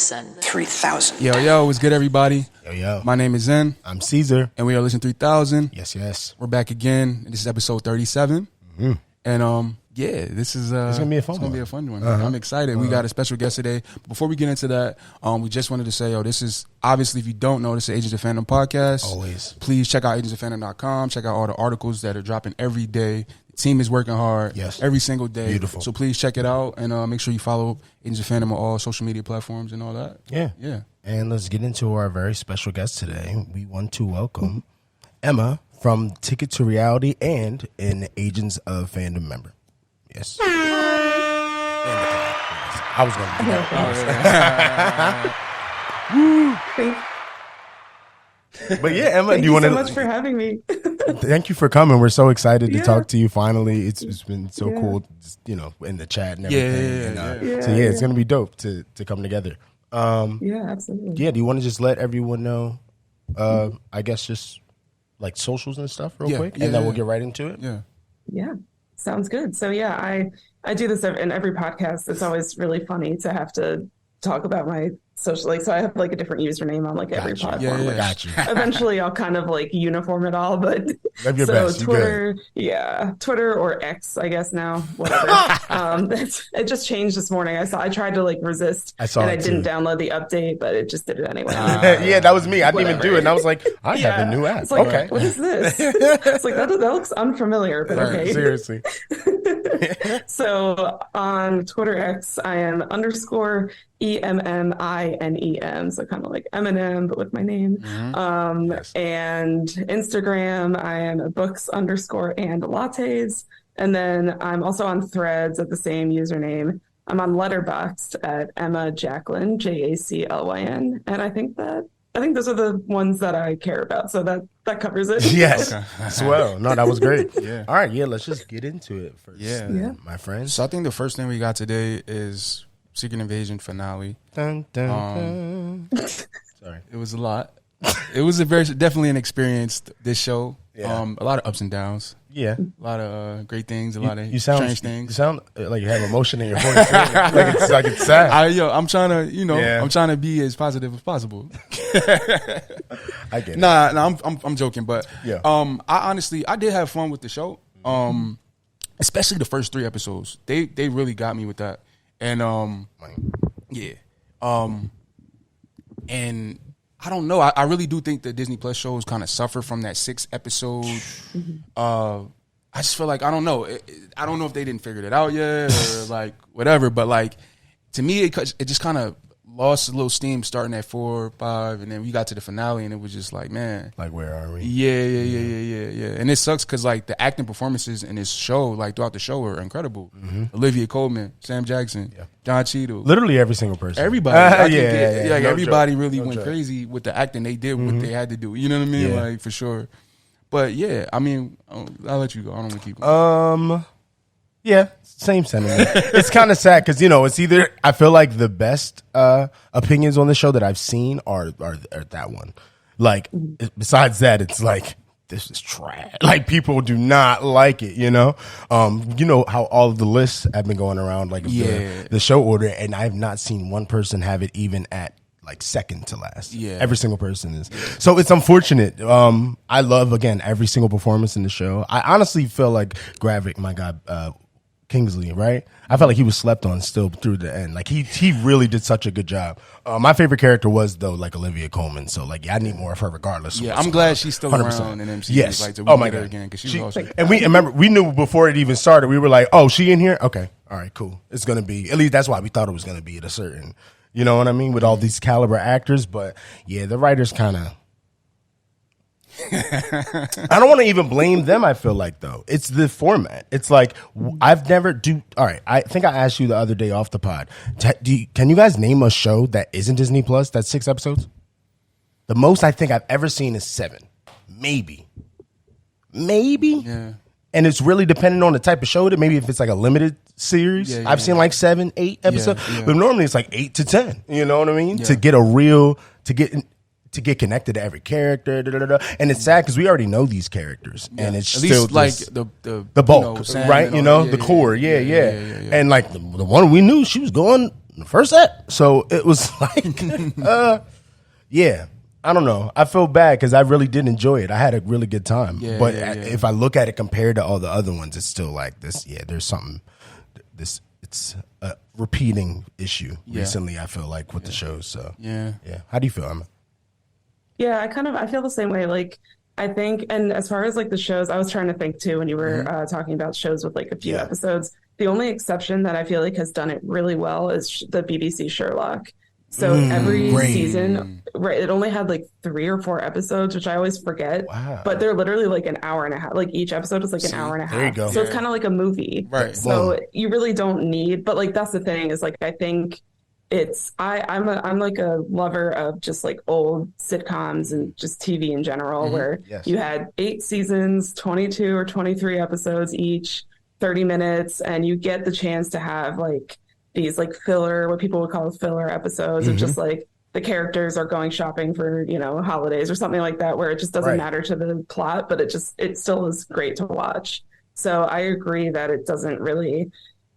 Listen 3000. Yo, what's good, everybody? Yo. My name is ZENN. I'm Cesar. And we are listening 3000. Yes. We're back again. This is episode 37. Mm-hmm. And this is it's gonna be a fun one. I'm excited. We got a special guest today. Before we get into that, we just wanted to say, this is obviously, if you don't know, this is Agent of Fandom podcast. Always. Please check out agentoffandom.com. Check out all the articles that are dropping every day. The team is working hard every single day. Beautiful. So please check it out and make sure you follow Agents of Fandom on all social media platforms and all that. Yeah. And let's get into our very special guest today. We want to welcome Emma from Ticket to Reality and an Agents of Fandom member. Yes. I was going to do that. But yeah, Emma, Thank you so much for having me. Thank you for coming. We're so excited to talk to you finally. It's been so cool, in the chat and everything. So it's going to be dope to come together. Yeah, absolutely. Yeah, do you want to just let everyone know, I guess just like socials and stuff real quick? And then we'll get right into it? Yeah. Sounds good. So I do this in every podcast. It's always really funny to have to talk about my social, so I have like a different username on like every platform. Got you. Eventually I'll kind of like uniform it all, but Love your best. Twitter, Twitter or X, I guess now, whatever. It just changed this morning. I tried to like resist and I didn't download the update, but it just did it anyway. That was me. I didn't even do it. And I was like, I have a new app. It's like, okay. What is this? It's like, that looks unfamiliar, but okay. Seriously. So on Twitter X, I am _EMMINEM, so kind of like Eminem, but with my name. And Instagram, I am books_and_lattes. And then I'm also on Threads at the same username. I'm on Letterboxd at Emma Jacqueline, JACLYN. And I think those are the ones that I care about. So that covers it. Yes. Okay. Swell. No, that was great. All right. Yeah. Let's just get into it first. My friends. So I think the first thing we got today is Secret Invasion finale. Dun, dun, dun. Sorry. It was a lot. It was definitely an experience, this show. A lot of ups and downs. Yeah. A lot of great things, a lot of strange things. You sound like you have emotion in your voice. like it's sad. I'm trying to, I'm trying to be as positive as possible. I get it. Nah, I'm joking, but I did have fun with the show. Especially the first 3 episodes. They really got me with that. And and I don't know. I really do think the Disney Plus shows kind of suffer from that 6 episode. I just feel like, I don't know. I don't know if they didn't figure it out yet or like whatever. But like, to me, it just kind of lost a little steam starting at 4 or 5. And then we got to the finale and it was just like, man. Like, where are we? Yeah. And it sucks because like the acting performances in this show, like throughout the show, are incredible. Olivia Colman, Sam Jackson, John Cheadle. Literally every single person. Everybody. No everybody joke. really went crazy with the acting. They did what they had to do. You know what I mean? Yeah. Like, for sure. But yeah, I mean, I'll let you go. I don't want to keep going. Yeah, same sentiment. It's kind of sad because, it's either, I feel like the best opinions on the show that I've seen are that one. Like, besides that, it's like, this is trash. Like, people do not like it, You know how all of the lists have been going around, like the show order, and I have not seen one person have it even at like second to last. Every single person is. So it's unfortunate. I love, again, every single performance in the show. I honestly feel like Gravik, my God, Kingsley, right? I felt like he was slept on still through the end. Like he really did such a good job. My favorite character was though like Olivia Colman. So like I need more of her regardless. Yeah, I'm glad she's still 100%. Around in MCU. Yes. Like, oh my God. Again, she was awesome. And we knew before it even started. We were like, oh, she in here? Okay, all right, cool. It's gonna be, at least that's why we thought it was gonna be at a certain. You know what I mean? With all these caliber actors, but yeah, the writers kind of. I don't want to even blame them. I feel like though it's the format. It's like I've never do. All right, I think I asked you the other day off the pod. Can you guys name a show that isn't Disney Plus? That's 6 episodes. The most I think I've ever seen is 7, maybe. Yeah. And it's really dependent on the type of show. That maybe if it's like a limited series, I've seen like 7, 8 episodes, but normally it's like 8 to 10. You know what I mean? To get a real to get connected to every character, and it's sad because we already know these characters, and it's at still least like the bulk, right? The core, and like the one we knew, she was going the first set. So it was like, yeah. I don't know. I feel bad because I really did enjoy it. I had a really good time. But if I look at it compared to all the other ones, it's still like this. Yeah, there's something. It's a repeating issue recently. I feel like with the shows. So yeah. How do you feel, Emma? Yeah, I feel the same way. Like, I think, and as far as like the shows, I was trying to think too when you were talking about shows with like a few episodes. The only exception that I feel like has done it really well is the BBC Sherlock. So every season, it only had like 3 or 4 episodes, which I always forget. Wow. But they're literally like an hour and a half. Like each episode is like an hour and a half. There you go. So it's kind of like a movie. Right. So you really don't need. But like that's the thing is like I think I'm like a lover of just like old sitcoms and just TV in general, where you had 8 seasons, 22 or 23 episodes each, 30 minutes, and you get the chance to have like these like filler, what people would call filler episodes of just like the characters are going shopping for, holidays or something like that, where it just doesn't matter to the plot, but it still is great to watch. So I agree that it doesn't really,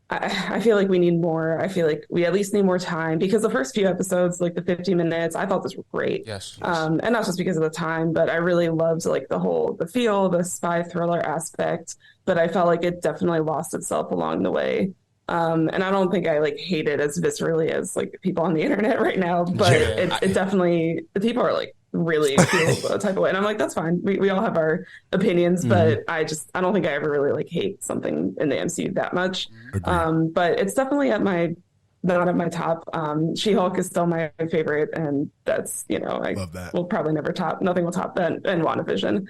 I feel like we need more. I feel like we at least need more time, because the first few episodes, like the 50 minutes, I thought this was great. Yes. And not just because of the time, but I really loved like the feel, the spy thriller aspect, but I felt like it definitely lost itself along the way. And I don't think I like hate it as viscerally as like people on the internet right now, but it definitely, the people are like really feel a type of way. And I'm like, that's fine. We all have our opinions, but I don't think I ever really like hate something in the MCU that much. But it's definitely not at my top. She-Hulk is still my favorite, and that's, love that. Will probably never top, nothing will top that in WandaVision.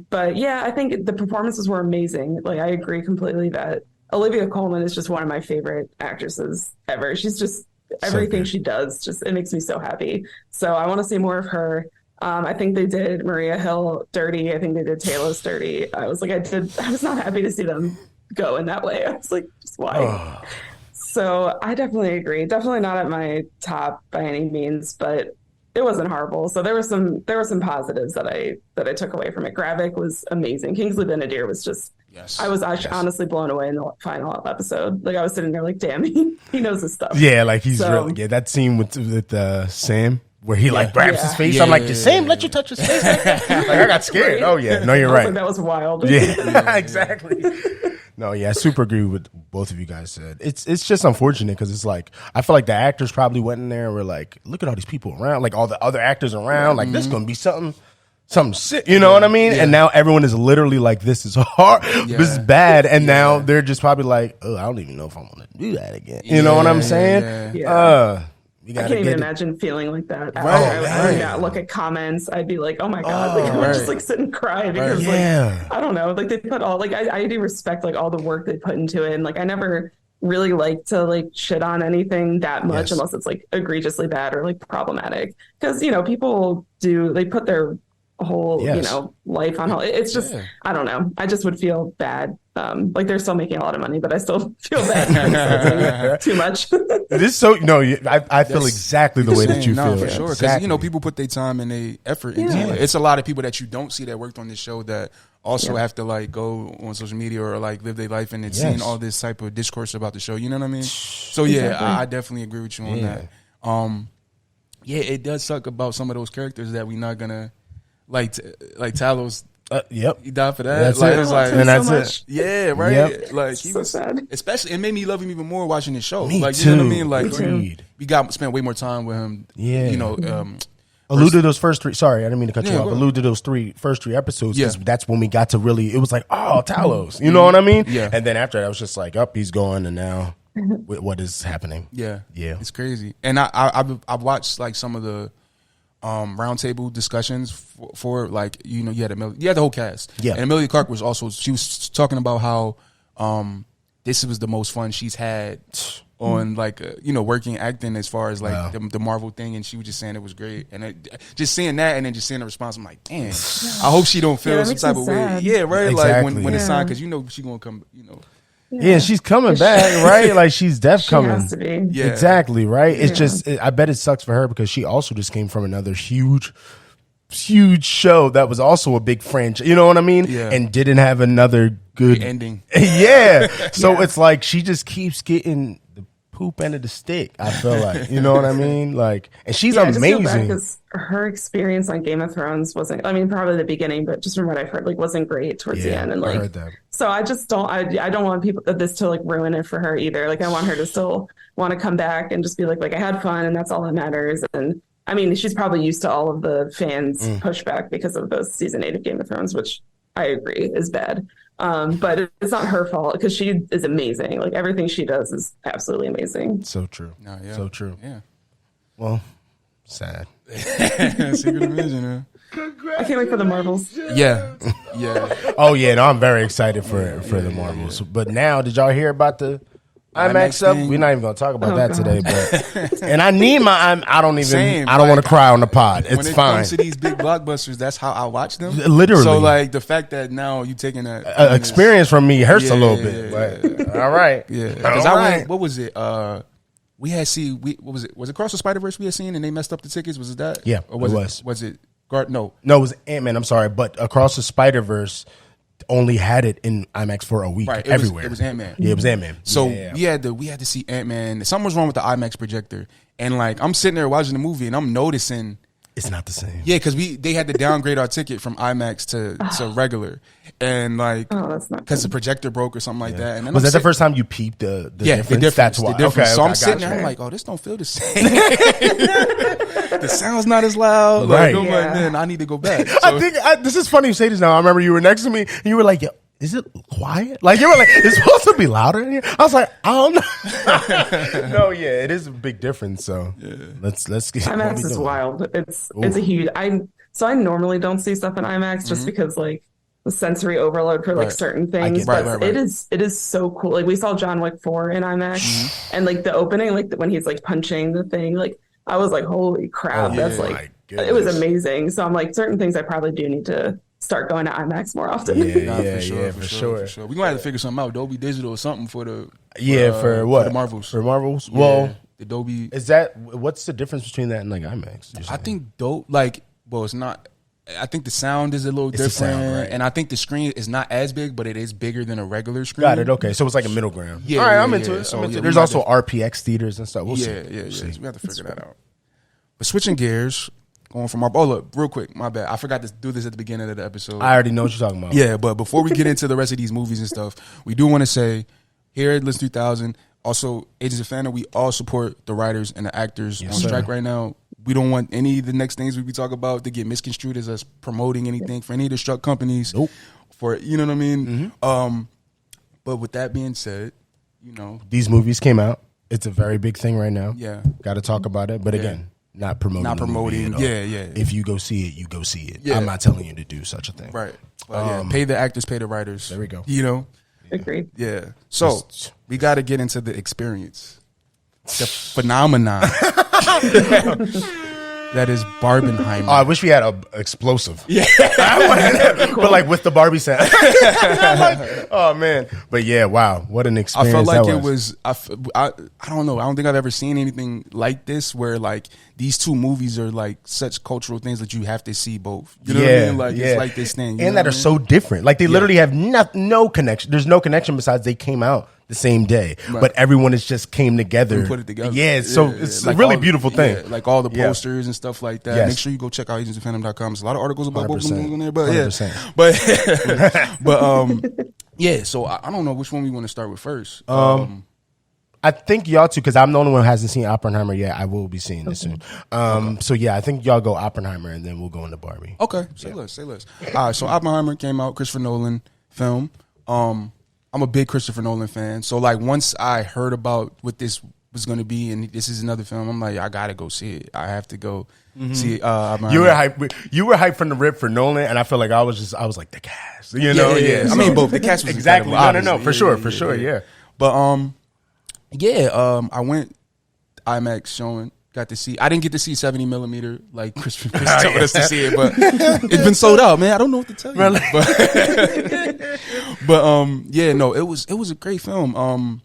But yeah, I think the performances were amazing. Like, I agree completely that Olivia Colman is just one of my favorite actresses ever. She's just, everything she does, just, it makes me so happy. So I want to see more of her. I think they did Maria Hill dirty. I think they did Talos dirty. I was not happy to see them go in that way. I was like, just why? Oh. So I definitely agree. Definitely not at my top by any means, but it wasn't horrible. So there were some positives that I took away from it. Gravik was amazing. Kingsley Benadir was just, I was honestly blown away in the final episode. Like, I was sitting there like, damn, he knows his stuff. Yeah, like he's really, that scene with Sam where he like grabs his face. I'm like, did Sam let you touch his face? Like I got scared. Right. Oh yeah, no, you're right. Like, that was wild. Yeah, exactly. No, yeah, I super agree with both of you guys said. It's just unfortunate because it's like, I feel like the actors probably went in there and were like, look at all these people around, like all the other actors around, like this is gonna be something sick, you know what I mean? And now everyone is literally like, this is hard, this is bad, and now they're just probably like, oh, I don't even know if I want to do that again. You know what I'm saying? I can't even imagine feeling like that. I would not look at comments. I'd be like, oh my God. Like, I would just like sit and cry because like, I don't know. Like, they put all, like, I do respect like all the work they put into it. And like, I never really like to like shit on anything that much unless it's like egregiously bad or like problematic. Because, people they put their whole, life on hold. It's just, I don't know. I just would feel bad. Like, they're still making a lot of money, but I still feel bad too much. It is so, I feel exactly the way that you feel. For sure. Because, people put their time and their effort into it. It's a lot of people that you don't see that worked on this show that also have to like go on social media or like live their life and it's seeing all this type of discourse about the show. You know what I mean? So I definitely agree with you on that. It does suck about some of those characters that we're not gonna like Talos. He died for that. That's like, it. It's like, and that's it. Yeah, right. Yep. Like, he was sad. Especially, it made me love him even more watching this show. Me like, too. You know what I mean? Like, Agreed. spent way more time with him. Yeah. Allude to those first 3. Sorry, I didn't mean to cut you off. Allude to those first 3 episodes. Because that's when we got to really. It was like, oh, Talos. You know what I mean? Yeah. And then after that, I was just like, he's gone, and now what is happening? Yeah. It's crazy. And I've watched like some of the roundtable discussions for like, you had the whole cast. Yeah. And Amelia Clark was talking about how this was the most fun she's had on like working acting as far as like the Marvel thing, and she was just saying it was great, and just seeing that and then just seeing the response, I'm like, damn, I hope she don't feel some type of way. Yeah, right. Exactly. Like when it's signed, because she gonna come. Yeah, she's coming back, right? Like, she's coming. Has to be. Yeah. Exactly, right? It's just, I bet it sucks for her because she also just came from another huge show that was also a big franchise, you know what I mean? Yeah. And didn't have another good ending. So it's like she just keeps getting the poop end of the stick. I feel like, you know what I mean? Like, and she's I just feel bad amazing. because her experience on Game of Thrones wasn't, I mean, probably the beginning, but just from what I've heard, like, wasn't great towards the end. And I like, heard that. so I just don't, I don't want this to like ruin it for her either. Like, I want her to still want to come back and just be like, I had fun and that's all that matters. And I mean, she's probably used to all of the fans' pushback because of those season 8 of Game of Thrones, which I agree is bad. But it's not her fault because she is amazing. Like, everything she does is absolutely amazing. So true. No, yeah. So true. Yeah. Well, sad. Secret Invasion, man. I can't wait for the Marvels. Yeah. Yeah. Oh yeah, no, I'm very excited for the Marvels. But now, did y'all hear about the IMAX stuff? thing? We're not even gonna talk about that God. today, but and I need my I don't even Same, I don't want like, to cry on the pod. When It's it fine. comes to these big blockbusters, that's how I watch them. Literally. So like the fact that now you taking that Experience from me hurts a Yeah, little yeah, bit. But, all right. Yeah, All because I right. went. What was it? We had what was it? Was it Cross the Spider-Verse we had seen and they messed up the tickets? Was it that? Yeah, Or was it it? was. Was it? No. No, it was Ant-Man. I'm sorry, but Across the Spider-Verse only had it in IMAX for a week Right. everywhere. It was Ant-Man. Yeah, it was Ant-Man. So yeah. we had to see Ant-Man. Something was wrong with the IMAX projector, and like I'm sitting there watching the movie and I'm noticing. It's not the same. Yeah, because they had to downgrade our ticket from IMAX to regular, and like that's not because the good. projector broke or something like that. And then Was I'm that the first time you peeped the Yeah, difference? the difference. That's The why. difference. Okay, so okay, I'm sitting gotcha. there, I'm like, oh, this don't feel the same. The sound's not as loud. Like, Right. I'm like, Yeah. man, I need to go back. So, I think this is funny you say this now. I remember you were next to me and you were like, "Yo, is it quiet?" Like you were like, "It's supposed to be louder in here." I was like, "I don't know." No, yeah, it is a big difference. So let's get IMAX is wild. It's a huge. I normally don't see stuff in IMAX just because like the sensory overload for like Right. certain things. get But that. it is so cool. Like we saw John Wick 4 in IMAX, and like the opening, like when he's like punching the thing, like I was like, holy crap, Oh, that's my like goodness. it was amazing. So I'm like, certain things I probably do need to start going to IMAX more often. Nah, Yeah, for sure. We're gonna have to figure something out. Dolby Digital or something for the for what? For the Marvels. For Marvels? Yeah, Well, the Dolby. is that what's the difference between that and like IMAX? You're I saying? think it's not. I think the sound is a little It's the different, sound, right. and I think the screen is not as big, but it is bigger than a regular screen. Got it. Okay, so it's like a middle ground. Yeah, all right, yeah, I'm into yeah. it. So, I'm into yeah, it. we There's might also have RPX theaters and stuff. We'll see. Yeah. See. So we have to figure that out. But switching gears, going from our look, real quick, my bad. I forgot to do this at the beginning of the episode. I already know what you're talking about. Yeah, but before we get into the rest of these movies and stuff, we do want to say here at List 3000, also Agents of Fandom, we all support the writers and the actors on sir. strike right now. We don't want any of the next things we talk about to get misconstrued as us promoting anything for any of the struck companies. Nope. For you know what I mean. But with that being said, you know, These movies came out. It's a very big thing right now. Yeah. Got to talk about it. But again, not promoting. Not the movie promoting. at all. Yeah. If you go see it, you go see it. Yeah. I'm not telling you to do such a thing. right. But pay the actors, pay the writers. There we go. You know. Agreed. Yeah. So we got to get into the experience, the phenomenon that is Barbenheimer. Oh, I wish we had a explosive. Yeah. But like with the Barbie sound. Like, oh man. But yeah, wow. What an I experience. felt like that it was. I don't know. I don't think I've ever seen anything like this where like these two movies are like such cultural things that you have to see both. You know what I mean? Like it's like this thing, you and know that what are I so different. Like they literally have no connection. There's no connection besides they came out the same day, but everyone has just came together and put it together. Yeah, so it's Like a really all- beautiful thing. yeah, like all the Yeah. posters and stuff like that. Yes. Make sure you go check out agentsofandom.com. There's a lot of articles about both of them 100%. on there. But 100%. yeah, but yeah. So I don't know which one we want to start with first. I think y'all too, because I'm the only one who hasn't seen Oppenheimer yet. I will be seeing this soon. So yeah, I think y'all go Oppenheimer and then we'll go into Barbie. Okay, say less. All right, so Oppenheimer came out, Christopher Nolan film. I'm a big Christopher Nolan fan, so like once I heard about what this was going to be, and this is another film, I'm like, I gotta go see it. I have to go see Oppenheimer. You were hype. You were hyped from the rip for Nolan, and I feel like I was like the cast. You know, yeah. I mean, both the cast was exactly. incredible, No, obviously. for sure, yeah. But I went IMAX showing. Got to see. I didn't get to see 70 millimeter like Chris told us to see it, but it's been sold out, man. I don't know what to tell you. But yeah, no, it was a great film.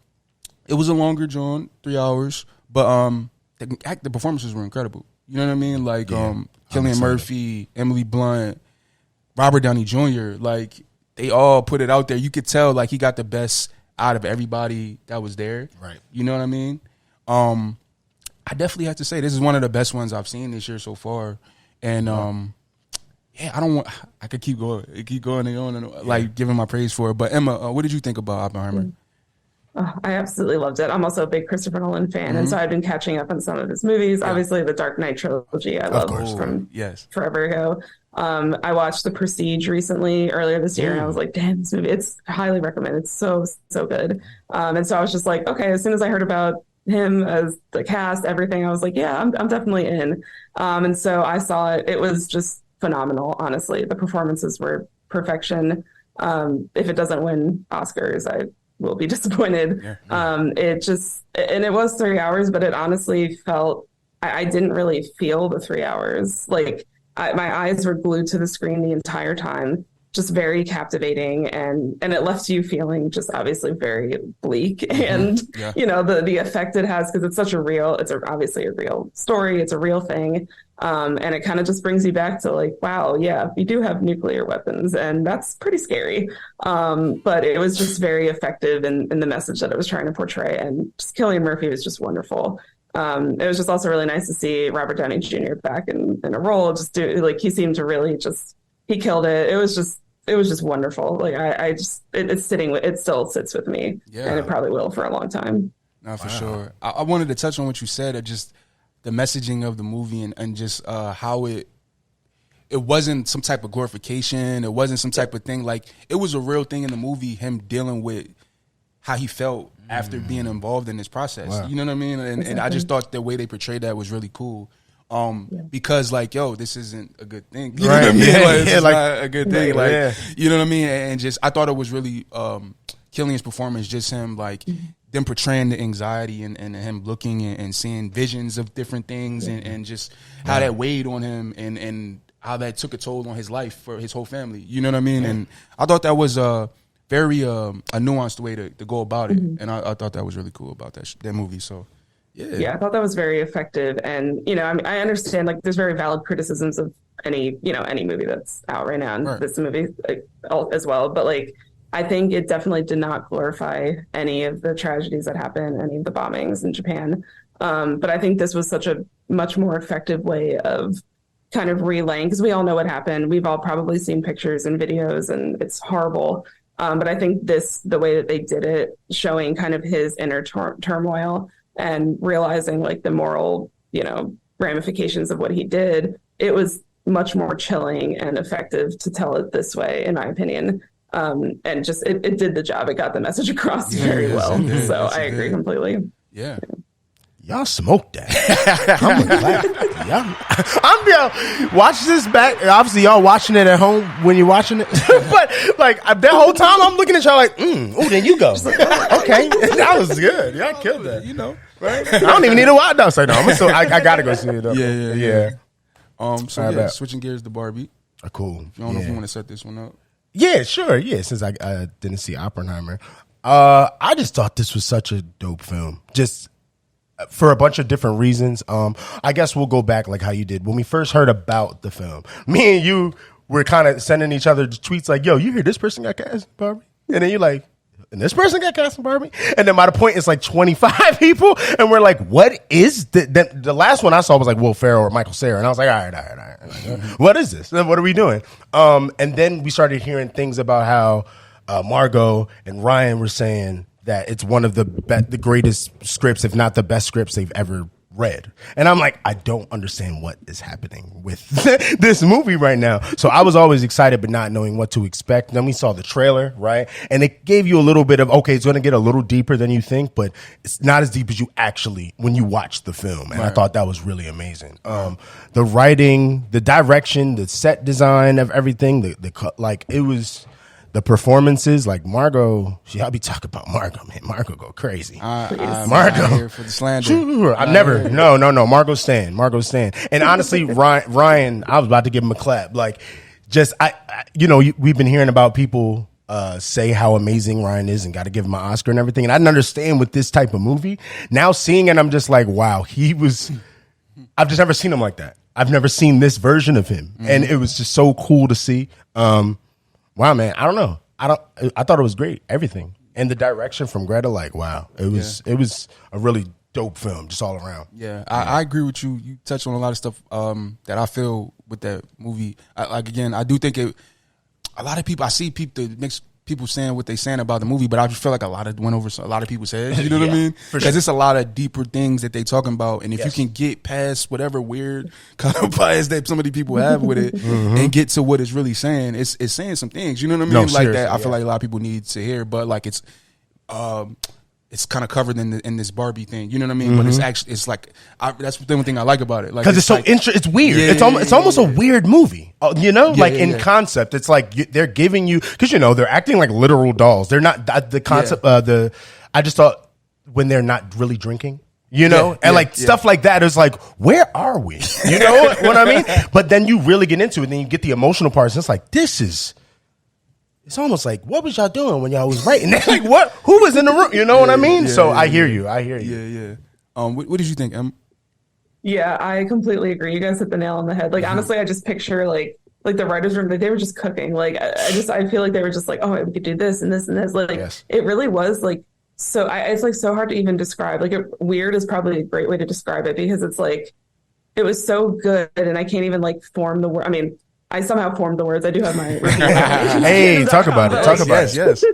It was a longer John, 3 hours, but the performances were incredible. You know what I mean? Like Cillian Murphy, Emily Blunt, Robert Downey Jr. Like they all put it out there. You could tell like he got the best out of everybody that was there. Right. You know what I mean? I definitely have to say this is one of the best ones I've seen this year so far, and I could keep going and going and like giving my praise for it. But Emma, what did you think about Oppenheimer? Oh, I absolutely loved it. I'm also a big Christopher Nolan fan, and so I've been catching up on some of his movies. Obviously, the Dark Knight trilogy I love from forever ago. I watched The Prestige earlier this year, and I was like, damn, this movie, it's highly recommended. It's so good. And so I was just like, okay, as soon as I heard about him as the cast, everything, I was like, yeah, I'm definitely in. And so I saw it. It was just phenomenal, honestly. The performances were perfection. If it doesn't win Oscars, I will be disappointed. It was 3 hours, but it honestly felt, I didn't really feel the 3 hours. Like my eyes were glued to the screen the entire time, just very captivating. And it left you feeling just obviously very bleak. And, the effect it has, because it's obviously a real story. It's a real thing. And it kind of just brings you back to like, wow, yeah, we do have nuclear weapons, and that's pretty scary. But it was just very effective in the message that it was trying to portray. And just Cillian Murphy was just wonderful. It was just also really nice to see Robert Downey Jr. back in a role. He seemed to really he killed it. It was just wonderful. Like it still sits with me, and it probably will for a long time. No, for sure. I wanted to touch on what you said, of just the messaging of the movie and just how it wasn't some type of glorification. It wasn't some type of thing. Like, it was a real thing in the movie, him dealing with how he felt after being involved in this process. Wow. You know what I mean? And I just thought the way they portrayed that was really cool. Because like, yo, this isn't a good thing. You know what I mean? It's not a good thing. You know what I mean? And just, I thought it was really, Cillian's performance, just him, like, them portraying the anxiety and him looking and seeing visions of different things and just how that weighed on him and how that took a toll on his life for his whole family. You know what I mean? And I thought that was very a nuanced way to go about it. And I thought that was really cool about that movie. So, yeah, I thought that was very effective. And, I understand, like, there's very valid criticisms of any movie that's out right now, and this movie as well. But, like, I think it definitely did not glorify any of the tragedies that happened, any of the bombings in Japan. But I think this was such a much more effective way of kind of relaying, because we all know what happened. We've all probably seen pictures and videos, and it's horrible. But I think the way that they did it, showing kind of his inner turmoil and realizing like the moral, ramifications of what he did, it was much more chilling and effective to tell it this way, in my opinion. And just it did the job. It got the message across very well. So I agree completely. Yeah. Y'all smoked that. I'm glad. Watch this back. Obviously, y'all watching it at home when you're watching it. But like that whole time, I'm looking at y'all like, oh, there you go. Okay, that was good. Y'all killed that. Right? I don't even need to watch that. So no, I gotta go see it. Though. Yeah. Switching gears to Barbie. Cool. I don't know if you want to set this one up. Yeah, sure. Yeah, since I didn't see Oppenheimer, I just thought this was such a dope film. Just for a bunch of different reasons. I guess we'll go back like how you did when we first heard about the film. Me and you were kind of sending each other tweets like, "Yo, you hear this person got cast in Barbie?" And then you're like, "And this person got cast in Barbie?" And then by the point, it's like 25 people, and we're like, "What is the last one I saw was like Will Ferrell or Michael Cera," and I was like, "All right. What is this? What are we doing?" And then we started hearing things about how Margot and Ryan were saying that it's one of the greatest scripts, if not the best scripts they've ever read. And I'm like, I don't understand what is happening with this movie right now. So I was always excited, but not knowing what to expect. Then we saw the trailer, right? And it gave you a little bit of, okay, it's going to get a little deeper than you think, but it's not as deep as you actually, when you watch the film. And I thought that was really amazing. The writing, the direction, the set design of everything, it was... The performances, like Margot, I'll be talking about Margot, man. Margot go crazy. Margot here for the slander. Sure, no. Margot's staying. And honestly, Ryan, I was about to give him a clap. Like, just we've been hearing about people say how amazing Ryan is and got to give him an Oscar and everything. And I didn't understand with this type of movie. Now seeing it, I'm just like, wow, I've just never seen him like that. I've never seen this version of him, and it was just so cool to see. Wow, man, I don't know. I thought it was great, everything. And the direction from Greta, like, wow. It was a really dope film, just all around. Yeah, I agree with you. You touched on a lot of stuff that I feel with that movie. I do think a lot of people, I see people, the mixed people saying what they saying about the movie, but I just feel like a lot of went over a lot of people's heads. You know what I mean? Because it's a lot of deeper things that they talking about, and if you can get past whatever weird kind of bias that some of the people have with it, and get to what it's really saying, it's saying some things. You know what I mean? No, like seriously, that. I feel like a lot of people need to hear, but like it's kind of covered in this Barbie thing. You know what I mean? But it's actually that's the one thing I like about it. Like, because it's so it's weird. Yeah, it's almost a weird movie. You know, like in yeah. concept, it's like they're giving you, because they're acting like literal dolls. They're not the concept. I just thought when they're not really drinking. Stuff like that is like, where are we? You know what I mean? But then you really get into it, and then you get the emotional parts. And it's like, it's almost like, what was y'all doing when y'all was writing? Like, what? Who was in the room? You know what I mean? So I hear you. Yeah. What did you think, Em? Yeah, I completely agree. You guys hit the nail on the head. Like, honestly, I just picture like the writers' room, like, they were just cooking. Like, I feel like they were just like, oh, we could do this and this and this. Like, It really was like, it's like so hard to even describe. Like, weird is probably a great way to describe it, because it's like, it was so good, and I can't even like form the word. I mean, I somehow formed the words. I do have my review. Hey, talk about it. Talk about it. Yes.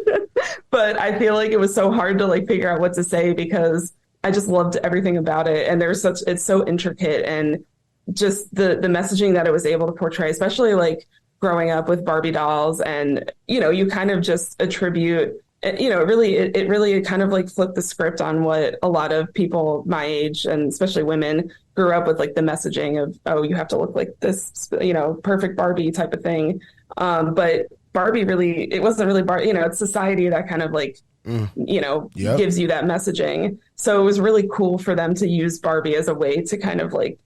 But I feel like it was so hard to like figure out what to say, because I just loved everything about it, and it's so intricate, and just the messaging that it was able to portray, especially like growing up with Barbie dolls, and you kind of just attribute. It really kind of like flipped the script on what a lot of people my age, and especially women, grew up with, like the messaging of, oh, you have to look like this, perfect Barbie type of thing. But Barbie it wasn't really Barbie, it's society that kind of like, gives you that messaging. So it was really cool for them to use Barbie as a way to kind of like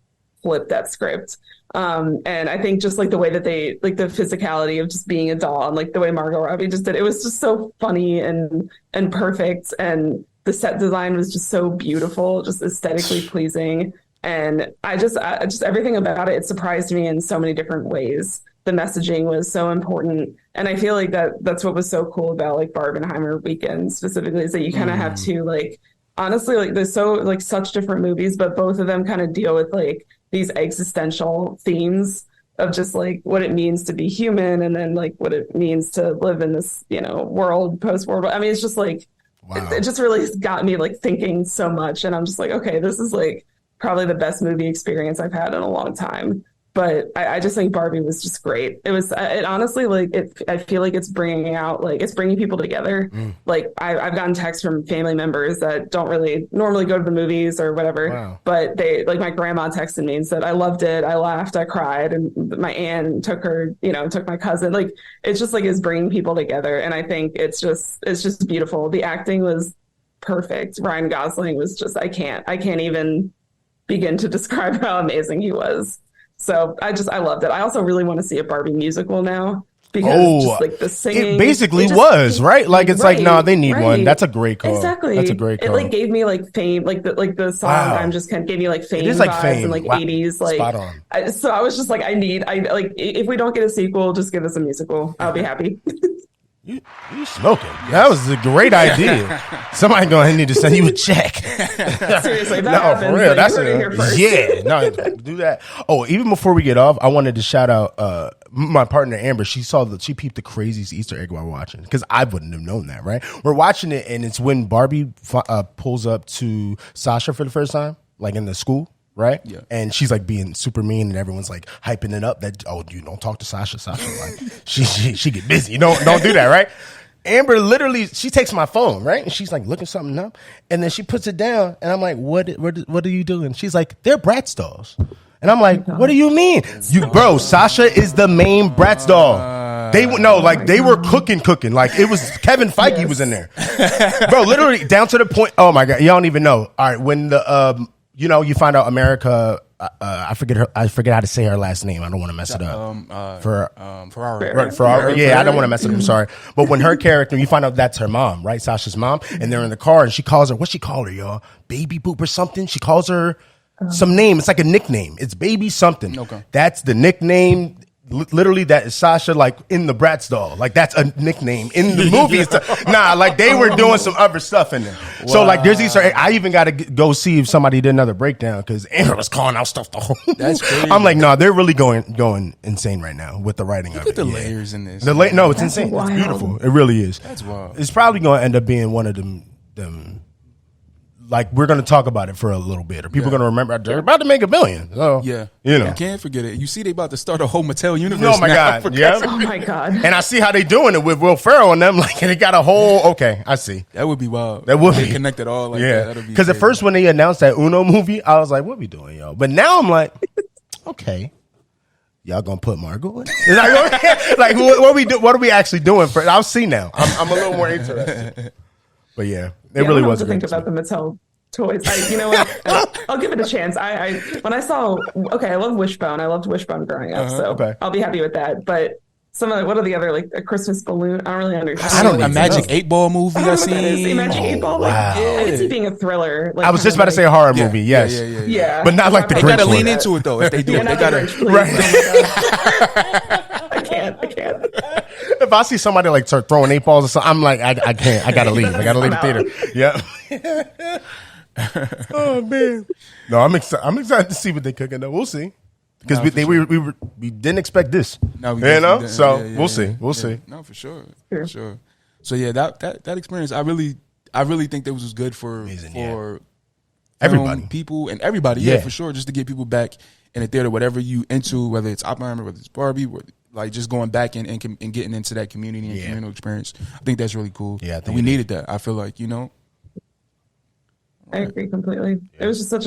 flip that script. And I think just like the way that they, like the physicality of just being a doll, and like the way Margot Robbie just did, it was just so funny and perfect. And the set design was just so beautiful, just aesthetically pleasing. And I just everything about it surprised me in so many different ways. The messaging was so important. And I feel like that's what was so cool about like Barbenheimer weekend specifically, is that you kind of have to like, honestly, like there's so like such different movies, but both of them kind of deal with like these existential themes of just like what it means to be human, and then like what it means to live in this, world, post-war. I mean, it's just like, it just really got me like thinking so much. And I'm just like, okay, this is like probably the best movie experience I've had in a long time. But I just think Barbie was just great. It honestly, like, I feel like it's bringing people together. Like, I've gotten texts from family members that don't really normally go to the movies or whatever, but they, like, my grandma texted me and said, I loved it, I laughed, I cried, and my aunt took my cousin. Like, it's just like, it's bringing people together. And I think it's just beautiful. The acting was perfect. Ryan Gosling was just, I can't even begin to describe how amazing he was. So I loved it. I also really want to see a Barbie musical now, because just like the singing, it basically was right. Like it's like, no, they need one. That's a great call. Exactly, that's a great call. It like gave me like fame, like the song. I'm just kind of gave me like fame. It is like vibes fame, and like 80s. Like, spot on. So I was just like, if we don't get a sequel, just give us a musical. I'll be happy. You smoking? That was a great idea. Somebody going to need to send you a check. Seriously, if that no, happens, for real. That's do that. Oh, even before we get off, I wanted to shout out my partner Amber. She peeped the craziest Easter egg while watching, because I wouldn't have known that. Right? We're watching it, and it's when Barbie pulls up to Sasha for the first time, like in the school. Right? Yeah. And she's like being super mean, and everyone's like hyping it up that, oh, you don't talk to Sasha. Sasha, like, she get busy. Don't do that, right? Amber literally, she takes my phone, right? And she's like looking something up, and then she puts it down, and I'm like, what are you doing? She's like, they're Bratz dolls. And I'm like, what do you mean? Sasha is the main Bratz doll. They were cooking. Like, it was Kevin Feige was in there. Bro, literally down to the point. Oh my God. Y'all don't even know. All right. When the, you find out America, I forget how to say her last name. I don't want to mess it up. Ferrari. Yeah, I don't want to mess it up. I'm sorry. But when her character, you find out that's her mom, right? Sasha's mom. And they're in the car, and she calls her, what's she call her, y'all? Baby Boop or something? She calls her some name. It's like a nickname. It's Baby something. Okay. That's the nickname. Literally, that is Sasha, like in the Bratz doll. Like, that's a nickname in the movie. Like they were doing some other stuff in there. So like, there's Easter egg. I even got to go see if somebody did another breakdown because Amber was calling out stuff the whole. That's crazy. I'm like, no, they're really going insane right now with the writing of it. Look at the layers in this. No, it's insane. wild. It's beautiful. It really is. That's wild. It's probably going to end up being one of them. Like, we're going to talk about it for a little bit, or people are going to remember they're about to make $1 billion. So Yeah, you know, you can't forget it. You see, they about to start a whole Mattel universe. oh my now. god, yeah. Oh my god. And I see how they doing it with Will Ferrell and them. Like, they got a whole. Okay, I see. That would be wild. That would They be connect it all. Like yeah. that. Because at first when they announced that Uno movie, I was like, "What we doing, yo?" But now I'm like, okay. Y'all gonna put Margot in? Is that like what we do? What are we actually doing? For I'll see now. I'm a little more interested. But yeah, it really was. To think about the Mattel toys. You know what? I'll give it a chance. When I saw, I love Wishbone. I loved Wishbone growing up, so okay. I'll be happy with that. But what are the other, like a Christmas balloon? I don't really understand. I don't a Magic 8-Ball movie I I don't know what that is. A seen. Magic 8-Ball. Like, wow. I could see being a thriller. Like, I was just about to say a horror movie. Yes, Yeah. but not like the They Grinch gotta one. lean into it though. If they do it, they not gotta. the Grinch, please. Right. Oh my God. I can't. If I see somebody like start throwing 8 balls or something, I'm like, I can't. I gotta leave. I gotta leave the theater. Yeah. Oh man. No, I'm excited. I'm excited to see what they cooking though. We'll see. Because we didn't expect this. No, we you know. didn't. So Yeah, we'll see. We'll see. No, for sure. Sure. For sure. So yeah, that experience, I really think that was good for Amazing, for Everybody. people, and everybody. Yeah. Yeah, for sure. Just to get people back in the theater, whatever you into, whether it's Oppenheimer, whether it's Barbie, like just going back and getting into that community and communal experience. I think that's really cool. Yeah, I think and we needed that. I feel like, you know. I agree completely. It was just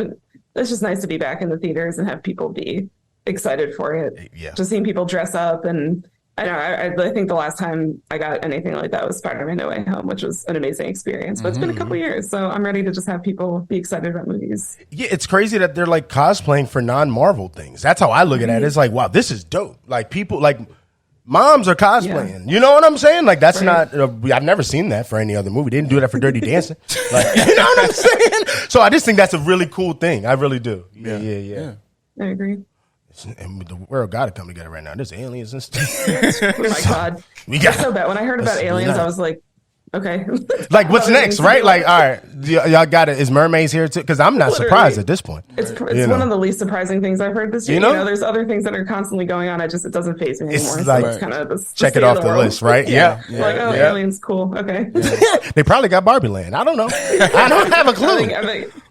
it's just nice to be back in the theaters and have people be excited for it. Yeah. Just seeing people dress up, and I know I think the last time I got anything like that was Spider-Man No Way Home, which was an amazing experience. But it's been a couple years, so I'm ready to just have people be excited about movies. Yeah, it's crazy that they're like cosplaying for non-Marvel things. That's how I look at it. It's like, wow, this is dope. Like people, like moms are cosplaying. You know what I'm saying? Like that's not. I've never seen that for any other movie. They didn't do that for Dirty Dancing. Like, you know what I'm saying? So I just think that's a really cool thing. I really do. Yeah. I agree. And the world got to come together right now. There's aliens and stuff. Oh my god, It's so bad. When I heard about aliens, I was like, okay. Like, what's next, right? Like, all right, y'all got it. Is mermaids here too? Because I'm not Literally. surprised at this point. It's one of the least surprising things I've heard this year. You know? There's other things that are constantly going on. It doesn't faze me It's anymore. like, So it's kind of the check state it of off the the world. list, right? Yeah. Like, aliens, cool. Okay. They probably got Barbie Land. I don't know. I don't have a clue.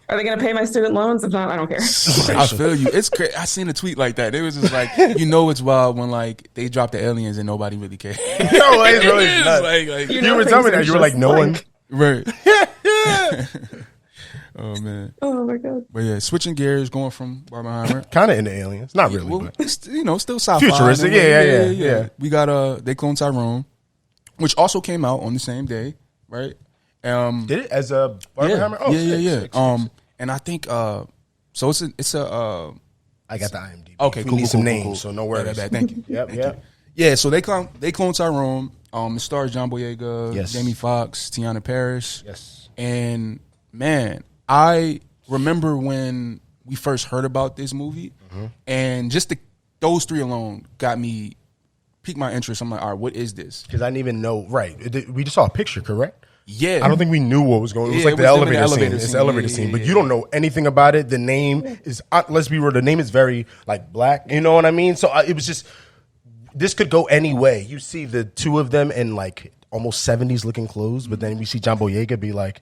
Are they going to pay my student loans? If not, I don't care. I feel you. It's crazy. I seen a tweet like that. It was just like, you know, it's wild when like they drop the aliens and nobody really cares. No, it's really It is, nuts. like, You were telling me that. You were like, no one. right. Oh man. Oh my god. But yeah, switching gears, going from Barbenheimer. Kind of into aliens. Not really, Well, but. it's, you know, still sci-fi. Futuristic. in a way. Yeah. We got they Cloned Tyrone, which also came out on the same day, right? Did it as a Barbenheimer? Yeah. Oh, yeah. sick. And I think so it's a I got the IMDb. okay, We cool, need cool, some cool, names, cool. so no worries. Bad. Thank you. Yep. Yeah, so they cloned Tyrone. It stars John Boyega, Yes. Jamie Foxx, Tiana Parrish. Yes. And man, I remember when we first heard about this movie, and just those three alone piqued my interest. I'm like, all right, what is this? Because I didn't even know. Right. We just saw a picture, correct? Yeah, I don't think we knew what was going on. It was Yeah, like it the was them in elevator the scene. elevator It's scene. the elevator Yeah, scene, yeah, but yeah. you don't know anything about it. The name is, let's be real, the name is very like black. You know what I mean? So it was just, this could go any way. You see the two of them in like almost 70s looking clothes, but then we see John Boyega be like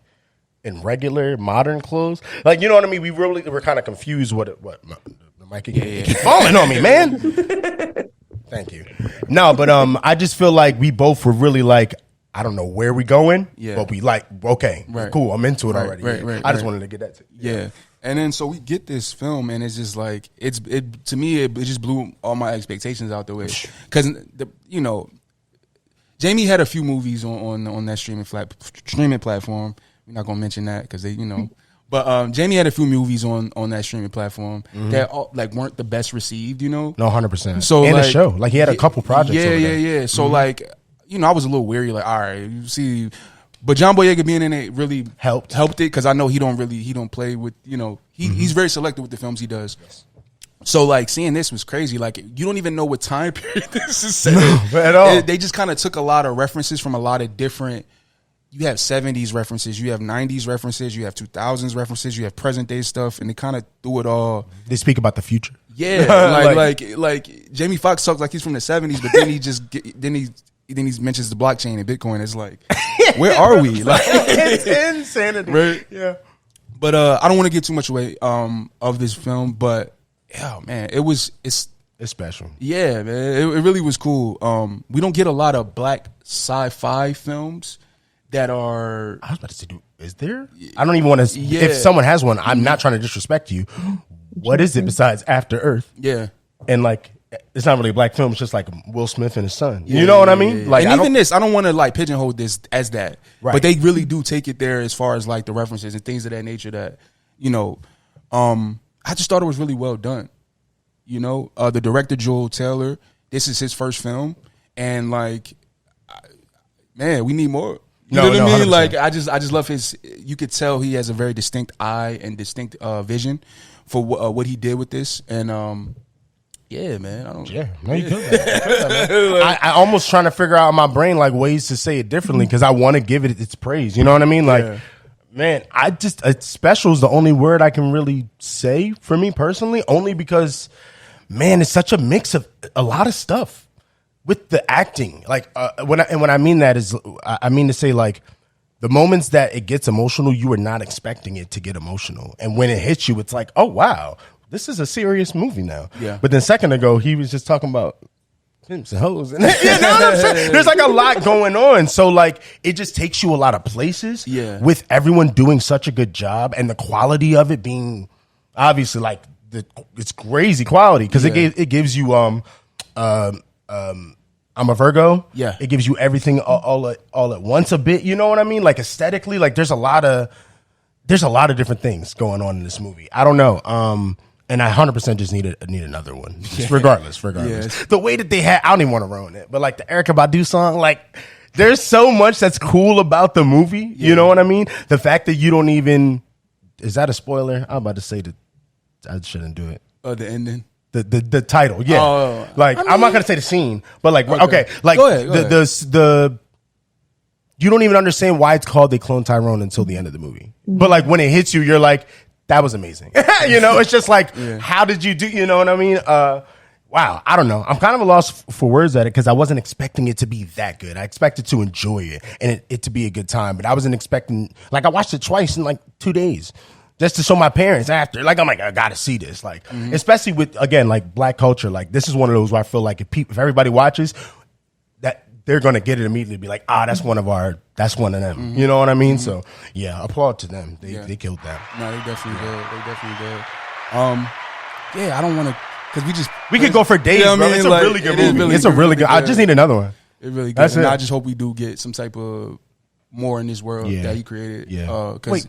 in regular modern clothes. Like, you know what I mean? We really were kind of confused the mic keep falling on me, man. Thank you. No, but I just feel like we both were really like, I don't know where we going, but we like, okay, cool, I'm into it already. Right, I just wanted to get that to you. Yeah. And then so we get this film, and it's just like to me it just blew all my expectations out the way, because Jamie had a few movies on that streaming platform. We're not gonna mention that because they but Jamie had a few movies on that streaming platform that like weren't the best received, No, 100%. So and like, a show, like he had a couple projects. over there. Yeah. So like, I was a little weary, like, all right, you see. But John Boyega being in it really helped it, because I know he don't play with, he's very selective with the films he does. Yes. So like seeing this was crazy. Like you don't even know what time period this is set in. At all. They just kind of took a lot of references from a lot of different you have 70s references, you have 90s references, you have 2000s references, you have present day stuff, and they kind of threw it all. They speak about the future. Yeah, like Jamie Foxx talks like he's from the 70s, but then he mentions the blockchain and Bitcoin. It's like, where are we? Like, It's insanity. Right? Yeah. But I don't want to get too much away of this film, but yeah, man, it's special. Yeah, man, it really was cool. We don't get a lot of black sci-fi films that are. I was about to say, is there? I don't even want to. Yeah. If someone has one, I'm not trying to disrespect you. What is it besides After Earth? Yeah, and like, it's not really a black film. It's just like Will Smith and his son. You know what I mean? Yeah. Like, and even this, I don't want to like pigeonhole this as that, Right. but they really do take it there as far as like the references and things of that nature. That I just thought it was really well done. The director Joel Taylor. This is his first film, and like, man, we need more. You know what I mean? 100%. Like, I just love his. You could tell he has a very distinct eye and distinct vision for what he did with this, and yeah, man. I don't. Yeah, no, you killed that. I almost trying to figure out in my brain like ways to say it differently because I want to give it its praise. You know what I mean? Like, man, special is the only word I can really say for me personally. Only because, man, it's such a mix of a lot of stuff with the acting. Like, when I mean that is, I mean to say like, the moments that it gets emotional, you are not expecting it to get emotional, and when it hits you, it's like, oh wow. This is a serious movie now. Yeah. But then a second ago, he was just talking about pimps and hoes. And, you know what I'm saying? There's like a lot going on. So like, it just takes you a lot of places. Yeah. With everyone doing such a good job and the quality of it being obviously like it's crazy quality because it gives you I'm a Virgo. Yeah. It gives you everything all at once a bit. You know what I mean? Like aesthetically, like there's a lot of different things going on in this movie. I don't know. And I 100% just need another one. Just regardless. Yes. The way that they had, I don't even want to ruin it, but like the Erykah Badu song, like there's so much that's cool about the movie. You know what I mean? The fact that you don't even, is that a spoiler? I'm about to say that I shouldn't do it. The ending. The title, yeah. Oh. Like I'm not gonna say the scene, but like okay, like Go ahead. the you don't even understand why it's called They Cloned Tyrone until the end of the movie. But like when it hits you, you're like, that was amazing. It's just like, how did you do? You know what I mean? Wow, I don't know. I'm kind of a loss for words at it because I wasn't expecting it to be that good. I expected to enjoy it and it to be a good time, but I wasn't expecting. Like I watched it twice in like 2 days. Just to show my parents after, like, I'm like, I gotta see this, like, especially with again, like black culture, like this is one of those where I feel like if everybody watches, that they're gonna get it immediately, be like, that's one of them, you know what I mean? So yeah, applaud to them, they killed that. No, they definitely did. Yeah, I don't want to because we could go for days, bro. It's a really good movie. It's a really good. I just need another one. It really good. That's it. I just hope we do get some type of more in this world that he created. Yeah. Wait.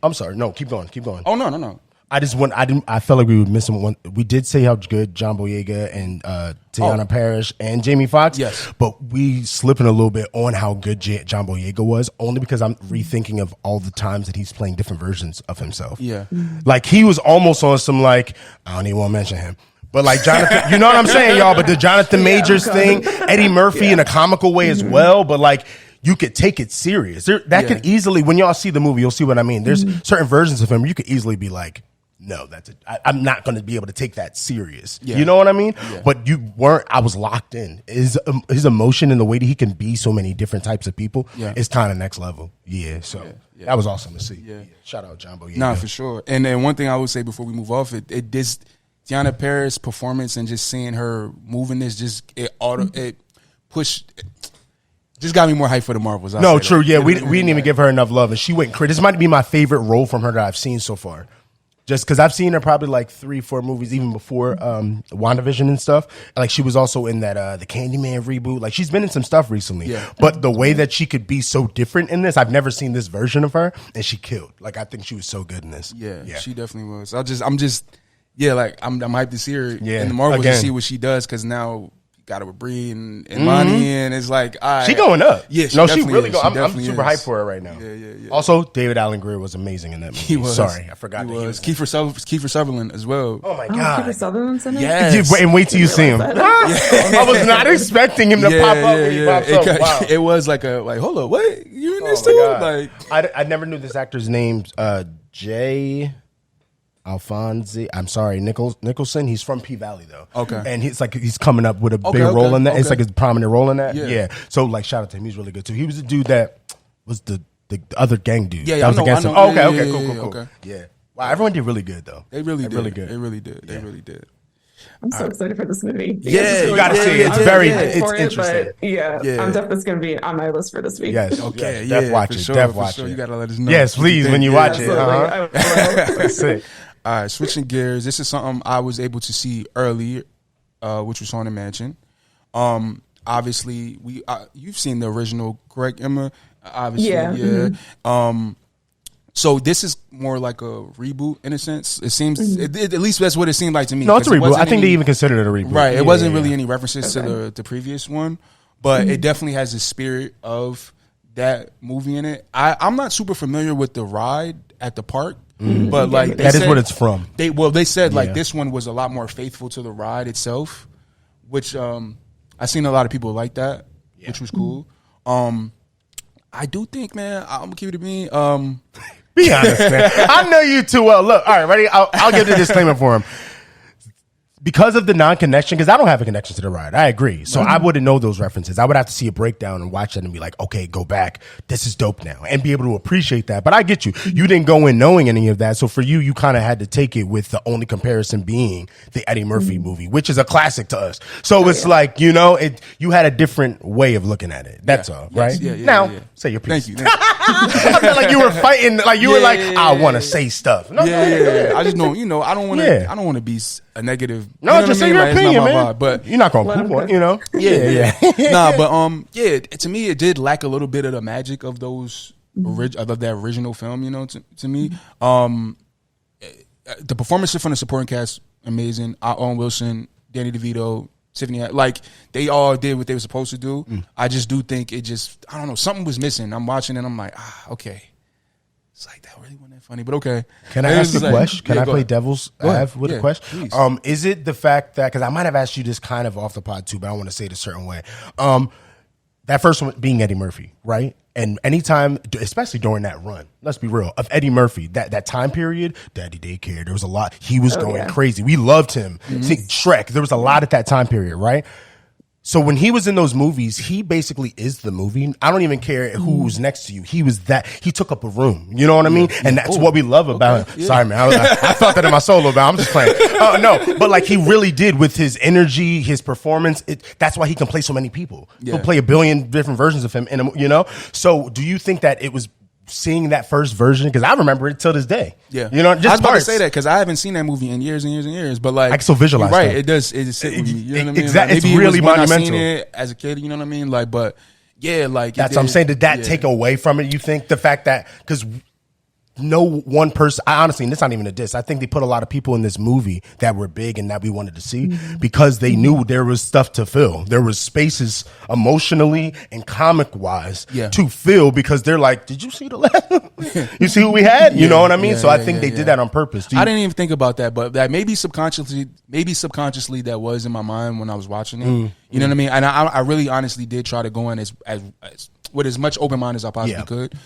I'm sorry. No, keep going. Oh no. I felt like we were missing one. We did say how good John Boyega and Teyana Parrish and Jamie Foxx. Yes. But we slipping a little bit on how good John Boyega was, only because I'm rethinking of all the times that he's playing different versions of himself. Yeah. Like he was almost on some like, I don't even want to mention him. But like Jonathan, you know what I'm saying, y'all? But the Jonathan Majors thing, Eddie Murphy in a comical way as well. But like, you could take it serious. That could easily, when y'all see the movie, you'll see what I mean. There's certain versions of him you could easily be like, no, that's it. I'm not going to be able to take that serious. Yeah. You know what I mean? Yeah. But you weren't. I was locked in. His emotion and the way that he can be so many different types of people is kind of next level. Yeah. So that was awesome to see. Yeah. Shout out John Boyega. Nah, for sure. And then one thing I would say before we move off this Teyana Parris performance and just seeing her moving this it pushed. Just got me more hype for the Marvels. No, true. Yeah, we didn't even give her enough love, and she went crazy. This might be my favorite role from her that I've seen so far. Just because I've seen her probably like 3-4 movies even before WandaVision and stuff. Like she was also in that the Candyman reboot. Like she's been in some stuff recently. Yeah. But the way that she could be so different in this, I've never seen this version of her, and she killed. Like I think she was so good in this. Yeah. She definitely was. I'm hyped to see her in the Marvels Again. to see what she does because now. got it with Brie and Monty, and it's like, she going up. Yeah, she really is. going. I'm super hyped for her right now. Yeah. Also, David Alan Grier was amazing in that movie. He was. Sorry, I forgot he that was. he was. Kiefer Sutherland as well. Oh my god, Kiefer Sutherland's in it? Yes. And wait till you see him. I was not expecting him to pop up when he pops up. Wow. It was like hold up, what? You in this my too? God. Like, I never knew this actor's name. Jay Alfonsi. I'm sorry, Nicholson. He's from P Valley though. Okay. And he's coming up with a big role in that. It's like a prominent role in that. Yeah. So like, shout out to him. He's really good too. He was the dude that was the other gang dude. Yeah, that was against him. Oh, okay, cool. Okay. Yeah. Wow, everyone did really good though. They really did. Really good. They really did. They really did. I'm so excited for this movie. Yeah, you gotta see it. It's it's interesting. I'm definitely going to be on my list for this week. Yes. Okay. Def watch it. Sure, Def watch it. You gotta let us know. Yes, please, when you watch it. Absolutely. Sick. All right, switching gears. This is something I was able to see earlier, which was Haunted Mansion. Obviously, you've seen the original, correct, Emma? Obviously, yeah. Mm-hmm. So this is more like a reboot in a sense. It seems, at least that's what it seemed like to me. No, it's a reboot. I think they even considered it a reboot. Right. It wasn't really any references to the previous one, but it definitely has the spirit of that movie in it. I'm not super familiar with the ride at the park, but like that is what it's from. They said like this one was a lot more faithful to the ride itself, which I seen a lot of people like that, which was cool. I do think, man, I'm gonna keep it to me. Be honest, man. I know you too well. Look, all right, ready? I'll give the disclaimer for him. Because of the non-connection, because I don't have a connection to the ride. I agree. So I wouldn't know those references. I would have to see a breakdown and watch it and be like, okay, go back. This is dope now. And be able to appreciate that. But I get you. You didn't go in knowing any of that. So for you kind of had to take it with the only comparison being the Eddie Murphy movie, which is a classic to us. So it's like, you had a different way of looking at it. That's all, right? Now, say your piece. Thank you. I felt like you were fighting, like you were like, I want to say stuff. No, I just know, I don't want to. I don't want to be a negative. No, just say your opinion, man. Vibe, but you're not gonna poop on, Yeah. Nah, but to me, it did lack a little bit of the magic of those of that original film. To me, the performances from the supporting cast amazing. Owen Wilson, Danny DeVito, Tiffany, like they all did what they were supposed to do. I just do think I don't know, something was missing. I'm watching and I'm like, okay. It's like, that really wasn't that funny, but okay. Can I ask a question? Can I play devil's advocate with a question? Please. Is it the fact that, because I might have asked you this kind of off the pod too, but I want to say it a certain way. That first one being Eddie Murphy, right? And anytime, especially during that run, let's be real, of Eddie Murphy, that time period, Daddy Daycare, there was a lot. He was going crazy. We loved him. Shrek, there was a lot at that time period, right? So when he was in those movies, he basically is the movie. I don't even care who was next to you. He was that. He took up a room. You know what I mean? And that's what we love about him. Sorry, man. I felt that in my solo, but I'm just playing. No, but like he really did with his energy, his performance. That's why he can play so many people. He'll play a billion different versions of him. So do you think that it was seeing that first version, because I remember it till this day. Yeah, just I was about parts. to say that because I haven't seen that movie in years and years and years. But like, I can still visualize. Right, that. it does. It just sit with me. You know what I mean? Exactly. Like, it's really monumental. I seen it as a kid. You know what I mean? Like, but yeah, like that's what I'm saying. Did that take away from it? You think the fact that because no one person, I honestly, and it's not even a diss, I think they put a lot of people in this movie that were big and that we wanted to see because they knew there was stuff to fill. There was spaces emotionally and comic wise to fill, because they're like, did you see the last? You see who we had? You know what I mean? So I think they did that on purpose. I didn't even think about that, but that maybe subconsciously that was in my mind when I was watching it. You know what I mean? And I really honestly did try to go in as with as much open mind as I possibly could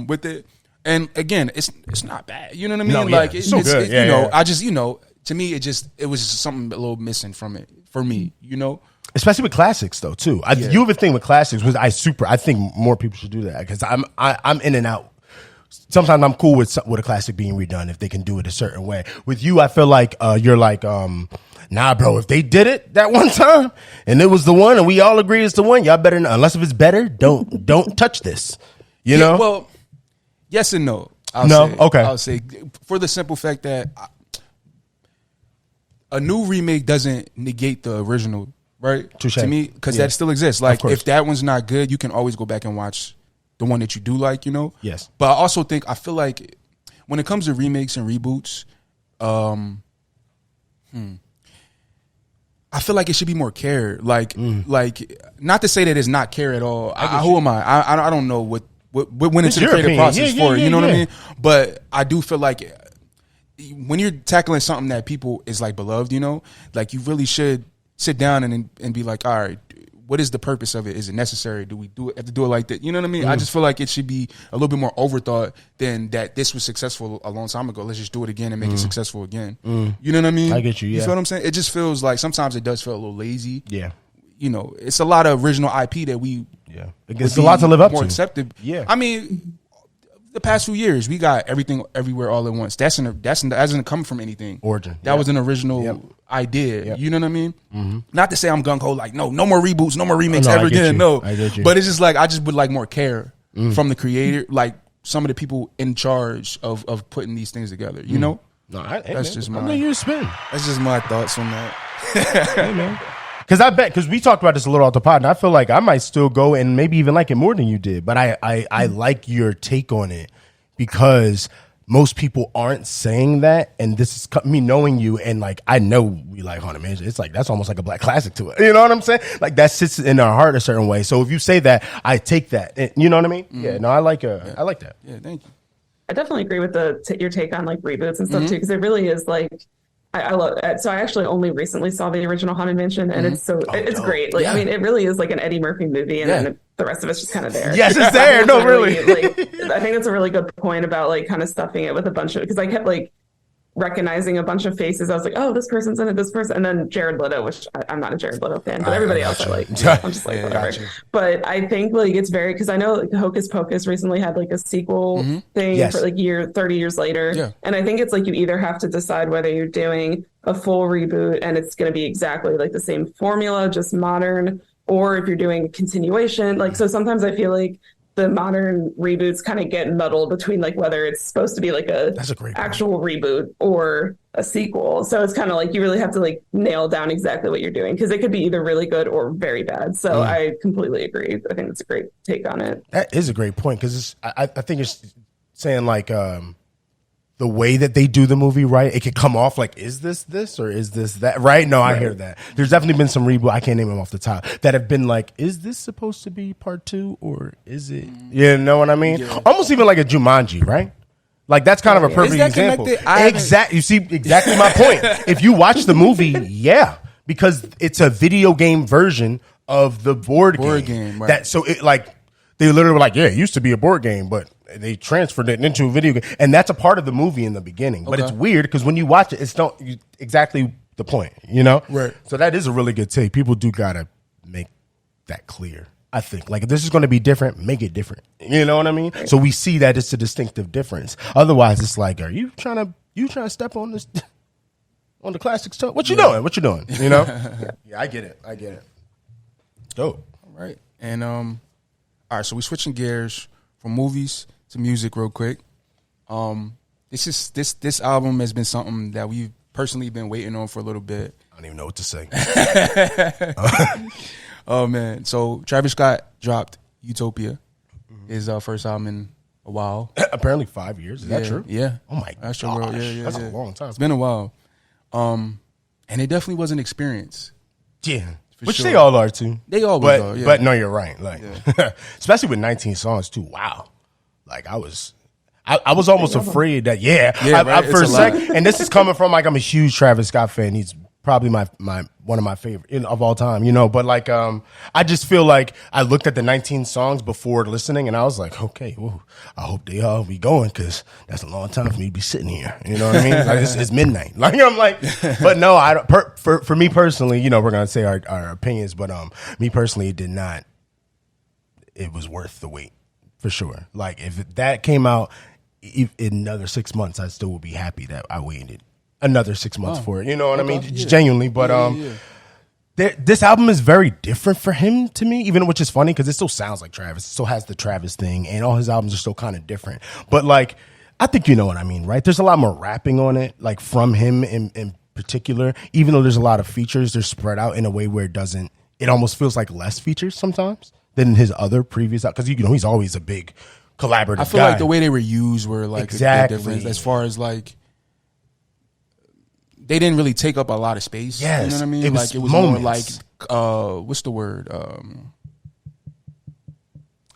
with it. And again, it's not bad. You know what I mean? No, like it's so good. I just to me it was just something a little missing from it for me. Especially with classics though too. You have a thing with classics, which I think more people should do that, because I'm in and out. Sometimes I'm cool with a classic being redone if they can do it a certain way. With you, I feel like you're like, nah, bro. If they did it that one time and it was the one, and we all agree it's the one, y'all better, unless if it's better, don't touch this. You know? Well, yes and no. I'll say for the simple fact that a new remake doesn't negate the original, right? Touché. To me, because that still exists. Like, if that one's not good, you can always go back and watch the one that you do like, Yes. But I also I feel like when it comes to remakes and reboots, I feel like it should be more care. Like not to say that it's not care at all. Who am I? I don't know what went into the creative process for it. You know what I mean? But I do feel like when you're tackling something that people is like beloved, you know, like you really should sit down and be like, all right, what is the purpose of it? Is it necessary? Do we have to do it like that? You know what I mean? I just feel like it should be a little bit more overthought than that this was successful a long time ago. Let's just do it again and make it successful again. You know what I mean? I get you, yeah. You feel what I'm saying? It just feels like sometimes it does feel a little lazy. Yeah. You know, it's a lot of original IP that we it's a lot to live up more to. Accepted. Yeah. I mean, the past few years, we got everything everywhere all at once. That doesn't come from anything. Origin. That was an original idea. You know what I mean? Not to say I'm gung ho like no more reboots, no more remakes ever again. No, I get you. But it's just like I just would like more care from the creator, like some of the people in charge of putting these things together. You know? No, that's just my. I'm your spin. That's just my thoughts on that. Hey, man. Because we talked about this a little off the pod, and I feel like I might still go and maybe even like it more than you did. But I like your take on it because most people aren't saying that, and this is me knowing you, and like I know we like Haunted Mansion. It's like that's almost like a black classic to it. You know what I'm saying? Like that sits in our heart a certain way. So if you say that, I take that. You know what I mean? Yeah. No, I like that. Yeah, thank you. I definitely agree with your take on like reboots and stuff too, because it really is like I love it. So I actually only recently saw the original Haunted Mansion, and it's great. Like I mean, it really is like an Eddie Murphy movie, and then the rest of it's just kind of there. Yes, it's there. No, really. Like I think that's a really good point about like kind of stuffing it with a bunch of, because I kept like recognizing a bunch of faces. I was like, oh, this person's in it, this person, and then Jared Leto, which I'm not a Jared Leto fan, but everybody else I like. I'm just like, whatever. But I think like it's very, because I know like Hocus Pocus recently had like a sequel thing for like 30 years later, and I think it's like you either have to decide whether you're doing a full reboot and it's going to be exactly like the same formula, just modern, or if you're doing a continuation. Like, so sometimes I feel like the modern reboots kind of get muddled between like whether it's supposed to be like that's a great actual reboot or a sequel. So it's kind of like you really have to like nail down exactly what you're doing, because it could be either really good or very bad. So I completely agree. I think it's a great take on it. That is a great point, because I think it's saying like the way that they do the movie, right? It could come off like, is this or is this that? Right? No, I hear that. There's definitely been some reboot, I can't name them off the top, that have been like, is this supposed to be part 2 or is it? You know what I mean? Yeah. Almost even like a Jumanji, right? Like that's kind of a perfect example. Exactly. You see exactly my point. If you watch the movie, because it's a video game version of the board game. Right. That so it like they literally were like, it used to be a board game, but they transferred it into a video game, and that's a part of the movie in the beginning. But it's weird because when you watch it, it's not exactly the point, you know? Right. So that is a really good take. People do gotta make that clear. I think like if this is going to be different, make it different. You know what I mean? So we see that it's a distinctive difference. Otherwise, it's like, are you trying to step on this on the classic stuff? What you doing? What you doing? You know? Yeah, I get it. Dope. All right, and all right. So we switching gears from movies to music real quick. This album has been something that we've personally been waiting on for a little bit. I don't even know what to say. Oh man! So Travis Scott dropped Utopia, his first album in a while. Apparently 5 years. Is that true? Yeah. Oh my gosh. That's a long time. It's been a while. And it definitely was an experience. Yeah. Which they all are too. They always are. Yeah. But no, you're right. Like, especially with 19 songs too. Wow. Like I was almost afraid that I for a second. And this is coming from like I'm a huge Travis Scott fan. He's probably my one of my favorite of all time, you know. But like I just feel like I looked at the 19 songs before listening, and I was like, okay, well, I hope they all be going, because that's a long time for me to be sitting here. You know what I mean? Like it's midnight. Like I'm like, but no, I don't. For me personally, you know, we're gonna say our opinions, but me personally, it did not. It was worth the wait for sure. Like if that came out in another 6 months, I still would be happy that I waited another 6 months for it. You know what I mean? Just genuinely. But this album is very different for him to me, even, which is funny because it still sounds like Travis. It still has the Travis thing, and all his albums are still kind of different. But like, I think you know what I mean, right? There's a lot more rapping on it, like from him in particular. Even though there's a lot of features, they're spread out in a way where it almost feels like less features sometimes than his other previous, because you know he's always a big collaborative guy. I feel like the way they were used were like exactly different as far as like they didn't really take up a lot of space. Yes, you know what I mean. it was Like it was moments. more like what's the word?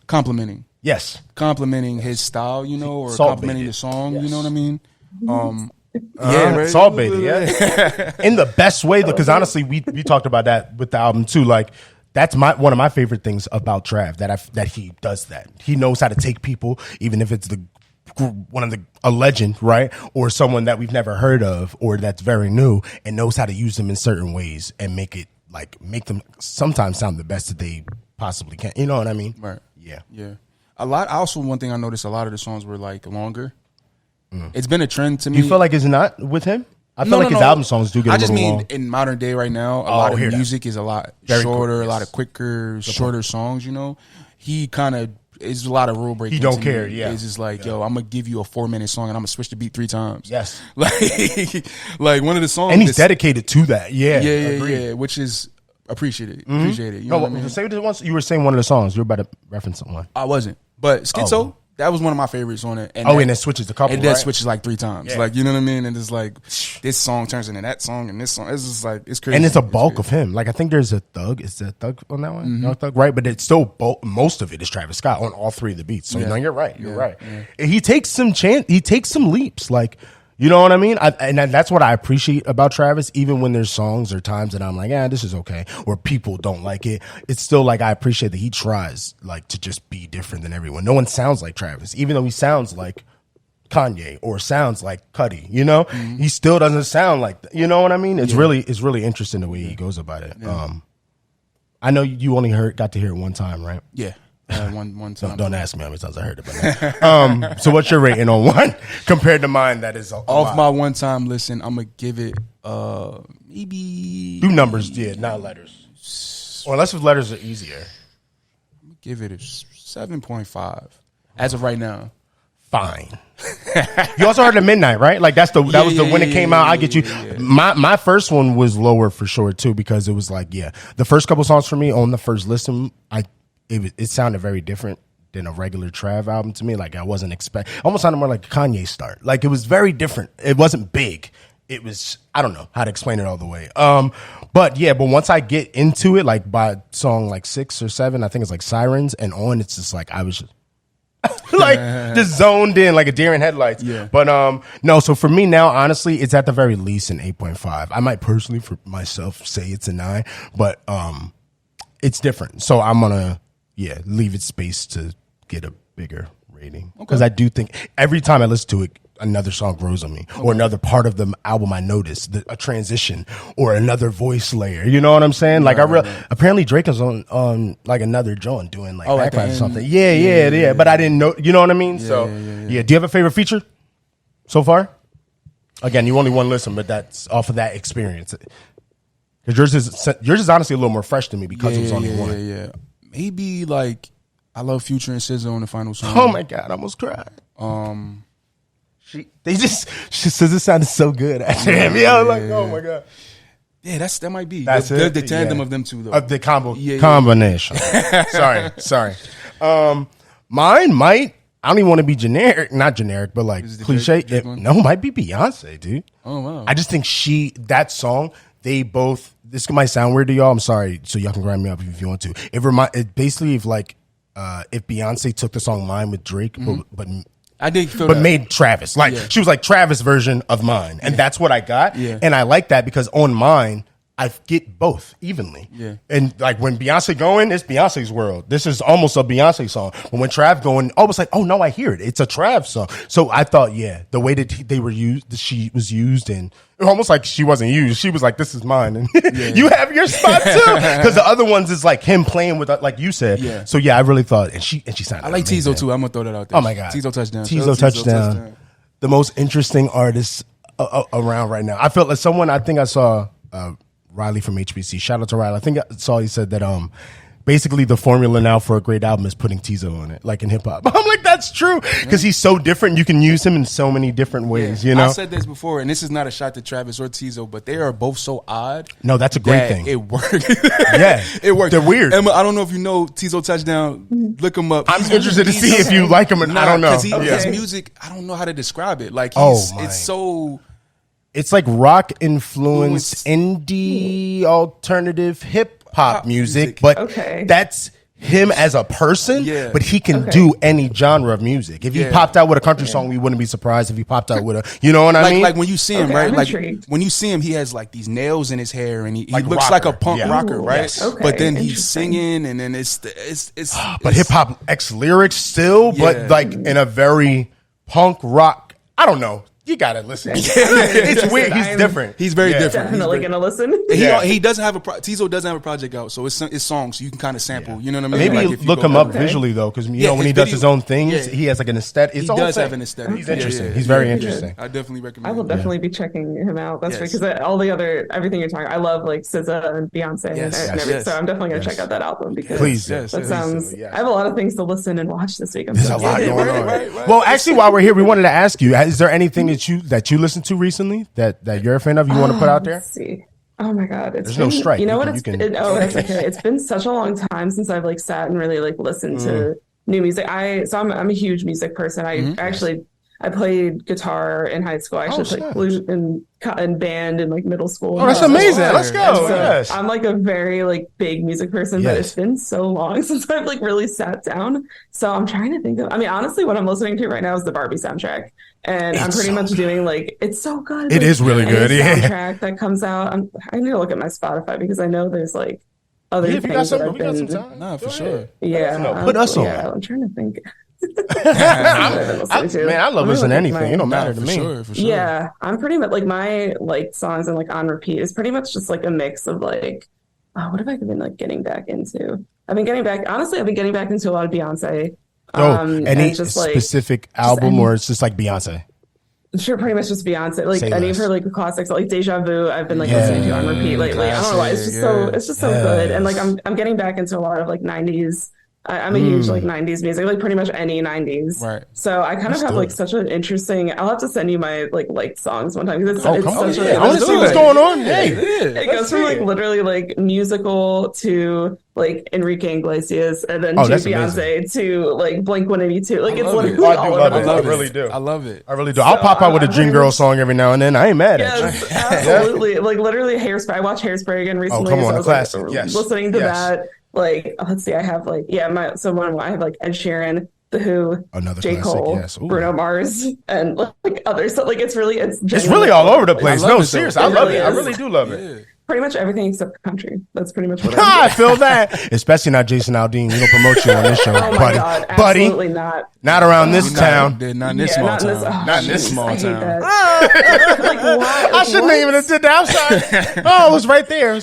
Complimenting. Yes, Complimenting his style, you know, or Salt complimenting baited. the song. Yes. You know what I mean? Yeah, it's all baited. Yeah, in the best way. Because honestly, we talked about that with the album too. Like that's one of my favorite things about Trav that he does that. He knows how to take people, even if it's a legend, right, or someone that we've never heard of or that's very new, and knows how to use them in certain ways and make them sometimes sound the best that they possibly can. You know what I mean? Right. Yeah. Yeah. One thing I noticed, a lot of the songs were like longer. It's been a trend to me. You feel like it's not with him? I feel like his album songs do get a little long. In modern day right now, a lot of music is a lot Very shorter, quick, a lot of quicker, shorter songs, you know. He kind of is a lot of rule breaking. He don't care, yeah. It's just like, yo, I'm going to give you a 4-minute song and I'm going to switch the beat 3 times. Yes. Like one of the songs. And he's dedicated to that. Yeah. Yeah, which is appreciated. Appreciated. You know what I mean? Say it once. You were saying one of the songs. You were about to reference someone. I wasn't. But Schizo, that was one of my favorites on it. And and it switches a couple. It does switches like 3 times. Yeah. Like, you know what I mean? And it's like this song turns into that song and this song. It's just like it's crazy. And it's a bulk of him. Like I think there's a Thug. Is there a Thug on that one? No Thug, right? But it's still most of it is Travis Scott on all 3 of the beats. So no, you're right. You're right. Yeah. He takes some He takes some leaps. Like. You know what I mean? And that's what I appreciate about Travis. Even when there's songs or times that I'm like, this is okay, or people don't like it, it's still like I appreciate that he tries like to just be different than everyone. No one sounds like Travis, even though he sounds like Kanye or sounds like Cudi. You know, he still doesn't sound like. You know what I mean? It's really interesting the way he goes about it. Yeah. I know you only got to hear it one time, right? Yeah. One time. Don't ask me how many times I heard it. But so what's your rating on 1 compared to mine? That is off my one time listen. I'm gonna give it maybe do numbers, not letters. Or unless if letters are easier. I'm gonna give it a 7.5 as of right now. Fine. You also heard the Midnight, right? Like that was when it came out. I get you. Yeah. My first one was lower for sure too because it was like the first couple songs for me on the first listen it sounded very different than a regular Trav album to me. Like I wasn't almost sounded more like a Kanye start. Like it was very different. It wasn't big. It was, I don't know how to explain it all the way. But once I get into it, like by song like 6 or 7, I think it's like Sirens and on, it's just like I was just like just zoned in like a deer in headlights. Yeah. But no, so for me now, honestly, it's at the very least an 8.5. I might personally for myself say it's a 9, but it's different. So I'm gonna leave it space to get a bigger rating because I do think every time I listen to it, another song grows on me or another part of the album I notice, a transition or another voice layer. You know what I'm saying? Like apparently Drake is on like another joint doing like background or something. Yeah. But I didn't know. You know what I mean? Do you have a favorite feature so far? Again, you only one listen, but that's off of that experience. Because yours is honestly a little more fresh to me because it was only one. Yeah. Maybe like I love Future and Cesar on the final song. Oh my God, I almost cried. Cesar sounded so good after him. I was like, oh my God. Yeah, that might be. That's the tandem of them two though. Of the combination. Sorry. Mine might. I don't even want to be not generic, but like cliche. Might be Beyonce, dude. Oh wow. I just think that song. They both. This might sound weird to y'all. I'm sorry, so y'all can grind me up if you want to. It basically if Beyonce took the song "Mine" with Drake, but I did feel that. Made Travis she was like Travis version of Mine, and that's what I got. Yeah. And I like that because on Mine I get both evenly. Yeah. And like when Beyonce going, it's Beyonce's world. This is almost a Beyonce song. But when Trav going, I was like, oh no, I hear it. It's a Trav song. So I thought, the way that she was used, and almost like she wasn't used. She was like, this is mine. And you have your spot too. Because the other ones is like him playing with, like you said. Yeah. So I really thought, and she sounded I like amazing. Tizo too. I'm going to throw that out there. Oh my God. Tizo touchdown. Tizo touchdown. The most interesting artist around right now. I felt like I think I saw, Riley from HBC. Shout out to Riley. I think I saw he said that basically the formula now for a great album is putting Tizo on it, like in hip hop. I'm like, that's true because he's so different. You can use him in so many different ways. You know, I said this before, and this is not a shot to Travis or Tizo, but they are both so odd. No, that's a great thing. It worked. It worked. They're weird. Emma, I don't know if you know Tizo Touchdown. Look him up. I'm interested to see if you like him, and I don't know because his music. I don't know how to describe it. Like it's so. it's like rock influenced indie alternative hip hop music, but that's him as a person, but he can do any genre of music. If he popped out with a country song, we wouldn't be surprised if he popped out with a, you know what I mean? Like when you see him, right? Like when you see him, he has like these nails in his hair, and he looks like a punk rocker, right? Yes. But then he's singing, and then it's but hip hop X lyrics still, but like in a very punk rock. I don't know. You gotta listen. It's weird. He's different. He's very different. Definitely gonna listen. He doesn't have Tizo doesn't have a project out, so it's songs, so you can kind of sample. You know what I mean? Maybe like look him up visually though, because you know when he does his own things, he has like an aesthetic. He does have an aesthetic. He's interesting. He's very interesting. I definitely recommend. I will definitely be checking him out. That's right, because all the other everything you're talking. I love like Cesar and Beyonce and everything. So I'm definitely gonna check out that album because that sounds. I have a lot of things to listen and watch this week. There's a lot going on. Well, actually, while we're here, we wanted to ask you: is there anything that you listen to recently that you're a fan of, you want to put out there? Let's see. Oh my God. There's no strike. You know what? That's okay. It's been such a long time since I've like sat and really like listened to new music. I'm a huge music person. I played guitar in high school. I actually played flute in band in like middle school. Oh, that's amazing. Let's go. Yes. I'm like a very like big music person, but it's been so long since I've like really sat down. So I'm trying to think of, I mean, honestly, what I'm listening to right now is the Barbie soundtrack. And I'm pretty much doing like, it's so good. It is really good. Soundtrack that comes out. I need to look at my Spotify because I know there's like other things that I've been. No, for sure. Yeah. Put us on. Yeah, I'm trying to think. I love listening to anything. It don't matter to me. For sure. Yeah, I'm pretty much like my like songs and like on repeat is pretty much just like a mix of like, what have I been like getting back into? I've been getting back into a lot of Beyonce. Any just, specific album, or it's just like Beyonce? Sure, pretty much just Beyonce. Like any of her like classics, like Deja Vu. I've been like listening to on repeat lately. I don't know why. It's just so good. And like I'm getting back into a lot of like 90s. I'm a huge like 90s music, like pretty much any 90s. Right. So I kind of have like such an interesting. I'll have to send you my like liked songs one time because it's such I want to see what's going on. Hey, it goes from like literally like musical to like Enrique Iglesias and then to Beyonce to like Blink-182. Like it's literally all over. I really do. I love it. I really do. I'll pop out with a Dream Girl song every now and then. I ain't mad at you. Absolutely. Like literally Hairspray. I watched Hairspray again recently. Oh, come on, so a classic. Like, listening to that. Like, let's see, I have like, I have like Ed Sheeran, The Who, another J. classic, Cole, Bruno Mars, and like others. So like, it's really all over the place. No, seriously, I love it. I really do love it. Pretty much everything except country. That's pretty much what I feel that. Especially not Jason Aldean. We don't promote you on this show, buddy. God, absolutely not. Not around this town. Not in this small town. Not in this small town. Like, why? I shouldn't even have did that. I'm sorry. Oh, it was right there.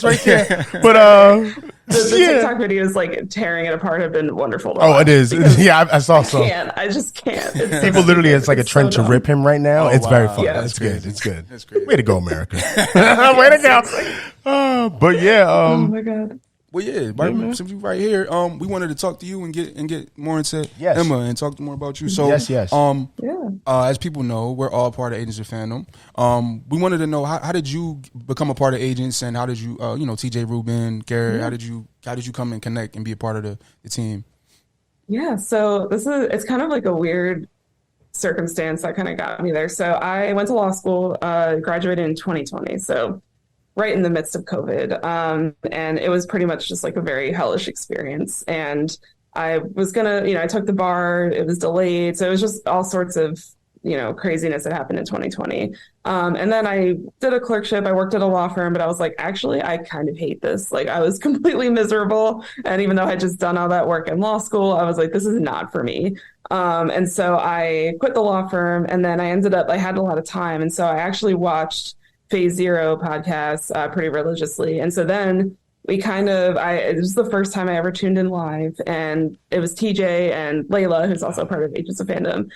But the TikTok videos like tearing it apart have been wonderful. Oh, it is. Yeah, I saw some. I just can't. People literally, it's like a trend to rip him right now. It's very fun. Yeah, it's good. It's good. That's great. Way to go, America. Way to go. But yeah. Oh my God. Well, since we right here, we wanted to talk to you and get more into Emma and talk more about you. So, as people know, we're all part of Agents of Fandom. We wanted to know how did you become a part of Agents, and how did you, TJ Rubin, Garrett, how did you come and connect and be a part of the team? Yeah, so it's kind of like a weird circumstance that kind of got me there. So I went to law school, graduated in 2020. So right in the midst of COVID. And it was pretty much just like a very hellish experience. And I was I took the bar, it was delayed. So it was just all sorts of, craziness that happened in 2020. And then I did a clerkship. I worked at a law firm, but I was like, actually, I kind of hate this. Like I was completely miserable. And even though I had just done all that work in law school, I was like, this is not for me. And so I quit the law firm, and then I had a lot of time. And so I actually watched Phase Zero podcast pretty religiously. And so then it was the first time I ever tuned in live, and it was TJ and Layla, who's also part of Agents of Fandom.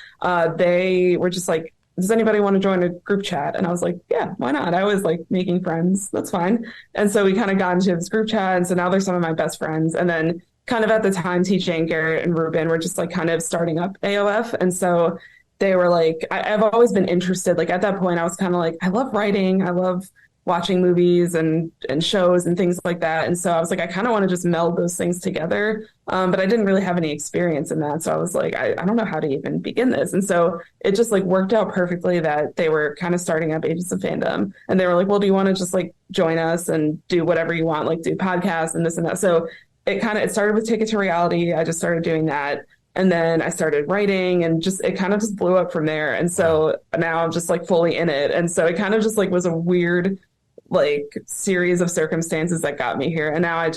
They were just like, does anybody want to join a group chat? And I was like, yeah, why not? I was like making friends. That's fine. And so we kind of got into this group chat. And so now they're some of my best friends. And then kind of at the time, TJ and Garrett and Ruben were just like kind of starting up AOF. And so they were like, I've always been interested. Like at that point, I was kind of like, I love writing. I love watching movies and shows and things like that. And so I was like, I kind of want to just meld those things together. But I didn't really have any experience in that. So I was like, I don't know how to even begin this. And so it just like worked out perfectly that they were kind of starting up Agents of Fandom. And they were like, well, do you want to just like join us and do whatever you want, like do podcasts and this and that. So it started with Ticket to Reality. I just started doing that. And then I started writing and it kind of just blew up from there. And so now I'm just like fully in it. And so it kind of just like was a weird like series of circumstances that got me here. And now I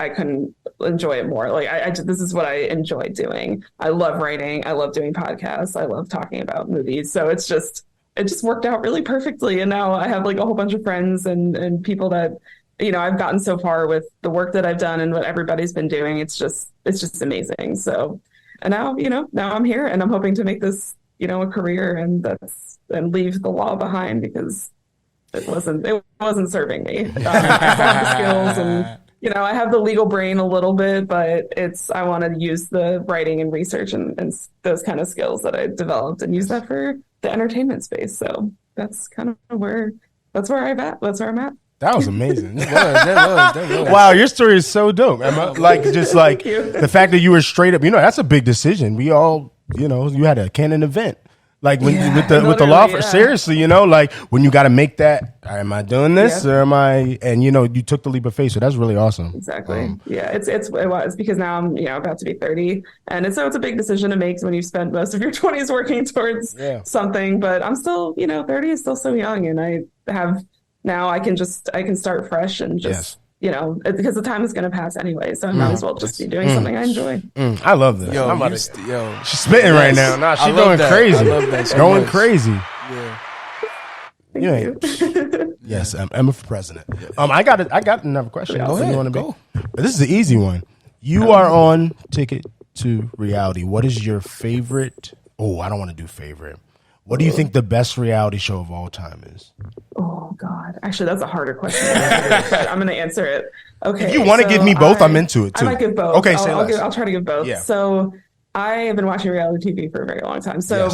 couldn't enjoy it more. Like this is what I enjoy doing. I love writing. I love doing podcasts. I love talking about movies. So it just worked out really perfectly. And now I have like a whole bunch of friends and people that, you know, I've gotten so far with the work that I've done and what everybody's been doing. It's just amazing. So, and now, you know, now I'm here and I'm hoping to make this, you know, a career and leave the law behind because it wasn't serving me. I have the skills and, you know, I have the legal brain a little bit, but I want to use the writing and research and those kind of skills that I developed and use that for the entertainment space. So that's kind of where I'm at. That was amazing. That was. Wow, your story is so dope, Emma. Like, just like the fact that you were straight up, you know, that's a big decision. We all, you know, you had a canon event. Like with the law firm, seriously, you know, like when you got to make that, am I doing this or am I, and you know, you took the leap of faith. So that's really awesome. Exactly. It's because now I'm, you know, about to be 30. And it's a big decision to make when you've spent most of your 20s working towards something, but I'm still, you know, 30 is still so young. And I can start fresh and just, you know, because the time is going to pass anyway. So I might as well just be doing something I enjoy. I love this. She's spitting right now. Nah, she's going crazy. I love that so going much. Crazy. Yeah. Thank you. Yes, Emma for president. I got another question. Go ahead. You want to go? This is the easy one. You are on Ticket to Reality. What is your favorite? Oh, I don't want to do favorite. What do you think the best reality show of all time is? Oh, God. Actually, that's a harder question. But I'm going to answer it. Okay. If you want to give me both, I'm into it, too. I might give both. Okay, I'll try to give both. Yeah. So I have been watching reality TV for a very long time. So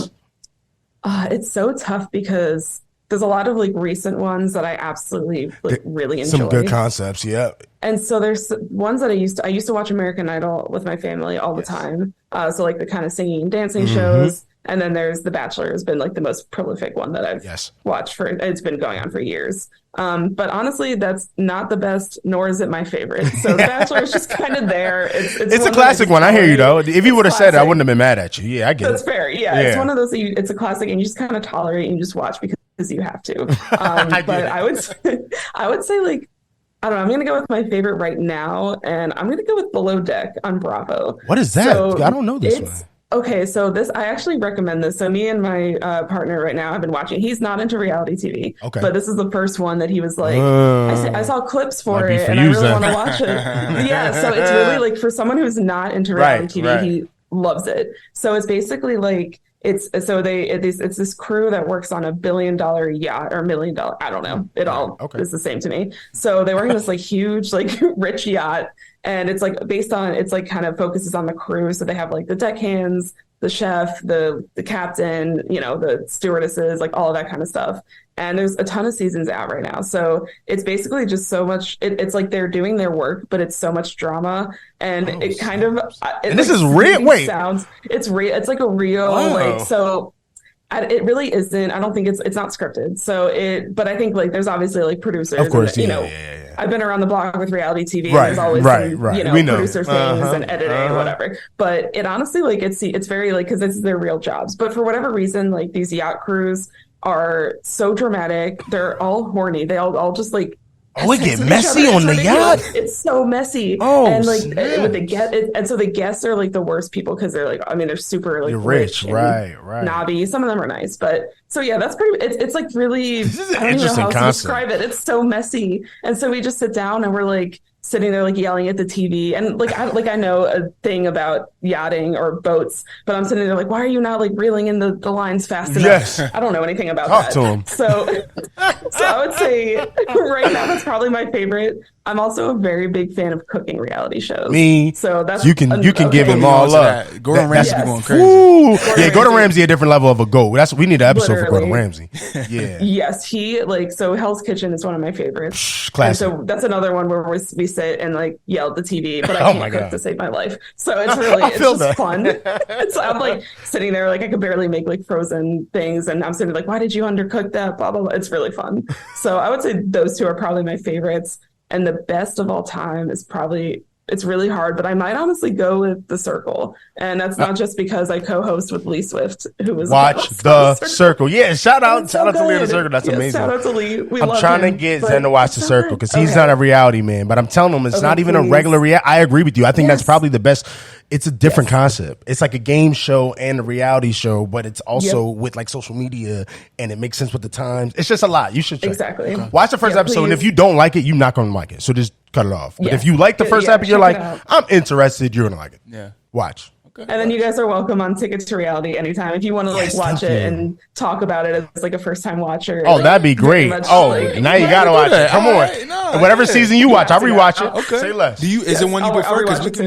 it's so tough because there's a lot of like recent ones that I absolutely really enjoy. Some good concepts, yeah. And so there's ones that I used to watch American Idol with my family all the time. So like the kind of singing and dancing shows. And then there's The Bachelor has been like the most prolific one that I've watched it's been going on for years. But honestly, that's not the best, nor is it my favorite. So The Bachelor is just kind of there. It's a classic one. I hear you though. If you would have said it, I wouldn't have been mad at you. Yeah, I get That's fair. Yeah, it's one of those, it's a classic and you just kind of tolerate and you just watch because you have to. But I would say like, I don't know. I'm going to go with my favorite right now. And I'm going to go with Below Deck on Bravo. What is that? So I don't know this one. Okay, so I actually recommend this. So me and my partner right now have been watching. He's not into reality TV, but this is the first one that he was like, I saw clips for it and I really want to watch it. Yeah, so it's really like for someone who's not into reality TV, he loves it. So it's basically like, it's this crew that works on $1 billion yacht or $1 million. I don't know. It all is the same to me. So they work on this like huge, like rich yacht. And it's like it's like kind of focuses on the crew. So they have like the deckhands, the chef, the captain, you know, the stewardesses, like all of that kind of stuff. And there's a ton of seasons out right now. So it's basically just so much. It's like they're doing their work, but it's so much drama. And it kind of. And this is real. Wait. It's real. It's like a real like so. It really isn't. I don't think it's not scripted. So but I think like there's obviously like producers. Of course, you know. I've been around the block with reality TV. And there's always some, you know, producer things and editing and whatever. But it honestly like it's very like because it's their real jobs. But for whatever reason, like these yacht crews are so dramatic. They're all horny. They all just like. Oh, it get messy on the yacht. It's so messy. Oh, and like with and so the guests are like the worst people because they're like, I mean, they're super like they're rich, right, knobby. Some of them are nice, but so yeah, that's pretty. It's like really. This is an interesting concept. To describe it. It's so messy, and so we just sit down and we're like sitting there like yelling at the TV, and I know a thing about yachting or boats, but I'm sitting there like, why are you not like reeling in the lines fast enough? Yes, I don't know anything about Talk that. to him. So I would say right now that's probably my favorite. I'm also a very big fan of cooking reality shows. So that's you can give him all up. Gordon Ramsay be going crazy. Gordon Ramsay a different level of a goat. We need an episode for Gordon Ramsay. Yeah. Yes, he so Hell's Kitchen is one of my favorites. Classic. And so that's another one where we sit and like yell at the TV, but I can't cook to save my life. So it's really it's just fun. I'm like sitting there like I could barely make like frozen things, and I'm sitting like, why did you undercook that? Blah blah blah. It's really fun. So I would say those two are probably my favorites. And the best of all time is probably, it's really hard, but I might honestly go with The Circle. And that's not just because I co-host with Lee Swift, who was Watch The Circle. Yeah, shout out to Lee The Circle. That's amazing. Shout out to Lee. I'm trying to get Zen to watch The Circle because he's not a reality man, but I'm telling him it's not even a regular reality. I agree with you. I think that's probably the best. It's a different concept. It's like a game show and a reality show, but it's also with like social media, and it makes sense with the times. It's just a lot. You should check. Exactly. Watch the first episode, and if you don't like it, you're not going to like it. So just cut it off. But if you like the first episode, you're like, I'm interested, you're going to like it. Yeah. Watch. And then you guys are welcome on Ticket to Reality anytime if you want to like watch it and talk about it as like a first time watcher. Oh, that'd be great. Now you gotta watch it. Come on. Whatever season you watch, I'll rewatch it. Okay. Say less. Is it one you prefer?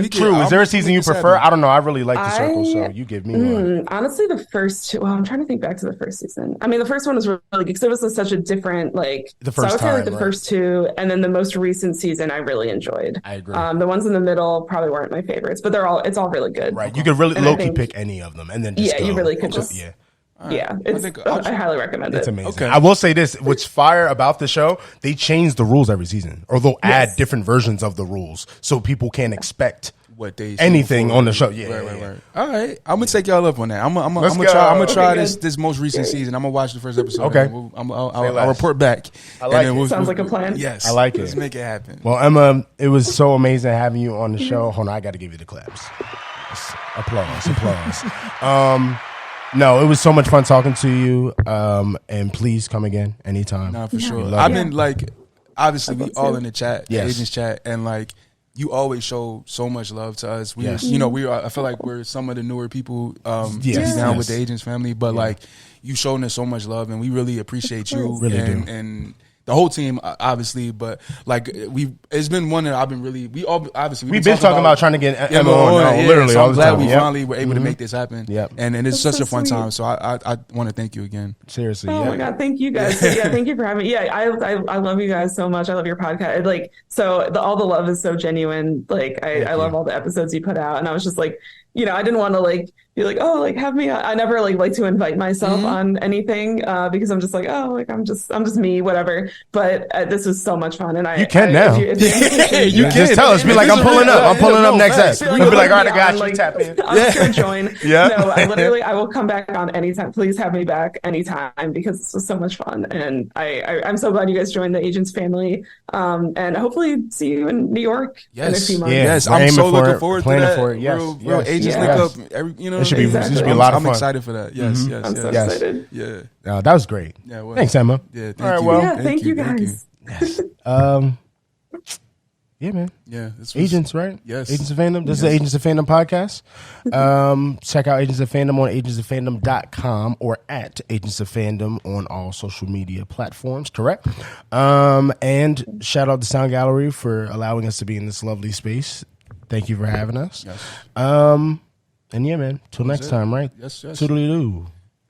True. Is there a season you prefer? I don't know. I really like The Circle, so you give me one. Honestly, the first two. Well, I'm trying to think back to the first season. I mean, the first one was really good because it was such a different like. The first so I would say like time, the first two, and then the most recent season I really enjoyed. I agree. The ones in the middle probably weren't my favorites, but it's all really good. Right. You could really low-key pick any of them and then just go. You really could just I highly recommend it. It's amazing. Okay. I will say this, what's fire about the show, they change the rules every season, or they'll add different versions of the rules so people can't expect anything on the show. Right. All right, I'm gonna take y'all up on that. I'm gonna try this most recent season. I'm gonna watch the first episode. Okay, I'll report back. I like it. Sounds like a plan. Yes, I like it. Let's make it happen. Well, Emma, it was so amazing having you on the show. Hold on, I got to give you the claps. Applause. No, it was so much fun talking to you. And please come again anytime. No, for sure. I've been like, obviously, we all in the chat, the agents chat, and like, you always show so much love to us. I feel like we're some of the newer people to be down with the agents family, but like, you showing us so much love, and we really appreciate you. Really do. And the whole team, obviously, but like it's been one that I've been really. We've been talking about trying to get Emma on, literally. So all I'm the glad time. we finally were able to make this happen. Yep. And it's such a fun time. So I want to thank you again. Seriously. Oh my God, thank you guys. Thank you for having me. Yeah, I love you guys so much. I love your podcast. Like, so all the love is so genuine. Like, I love all the episodes you put out, and I was just like, I didn't want to like be like, oh, like have me. I never like to invite myself on anything because I'm just like, oh, like I'm just me, whatever. But this was so much fun, and you can now. You can just tell us. Be like, I'm pulling up. I'm pulling up next set. We'll be like, all right, I got you. Tap in. I'm just gonna join. No, I will come back on anytime. Please have me back anytime because this was so much fun, and I'm so glad you guys joined the Agents family. And hopefully see you in New York in a few months. Yes, I'm so looking forward to that. For it. Yes, real agents link up. It should be a lot of fun. I'm excited for that. Yes, yes, I'm so excited. Yeah, that was great. Yeah, thanks, Emma. Yeah, all right, well, thank you guys. Yeah, man. Yeah, Agents, right? Yes, Agents of Fandom. This is the Agents of Fandom podcast. Check out Agents of Fandom on agentsoffandom.com or at Agents of Fandom on all social media platforms. Correct. And shout out to Sound Gallery for allowing us to be in this lovely space. Thank you for having us. Yes. And yeah, man. Till next time, right? Yes. Toodly-doo.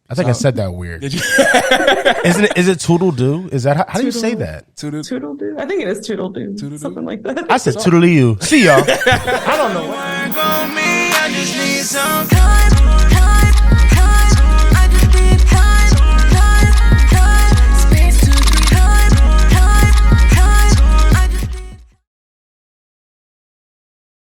I think I said that weird. Did you? Is it toodle-doo? Is that how do you say that? Toodle-doo. I think it is toodle-doo. Something like that. I said toodly-oo. See y'all. I don't know what.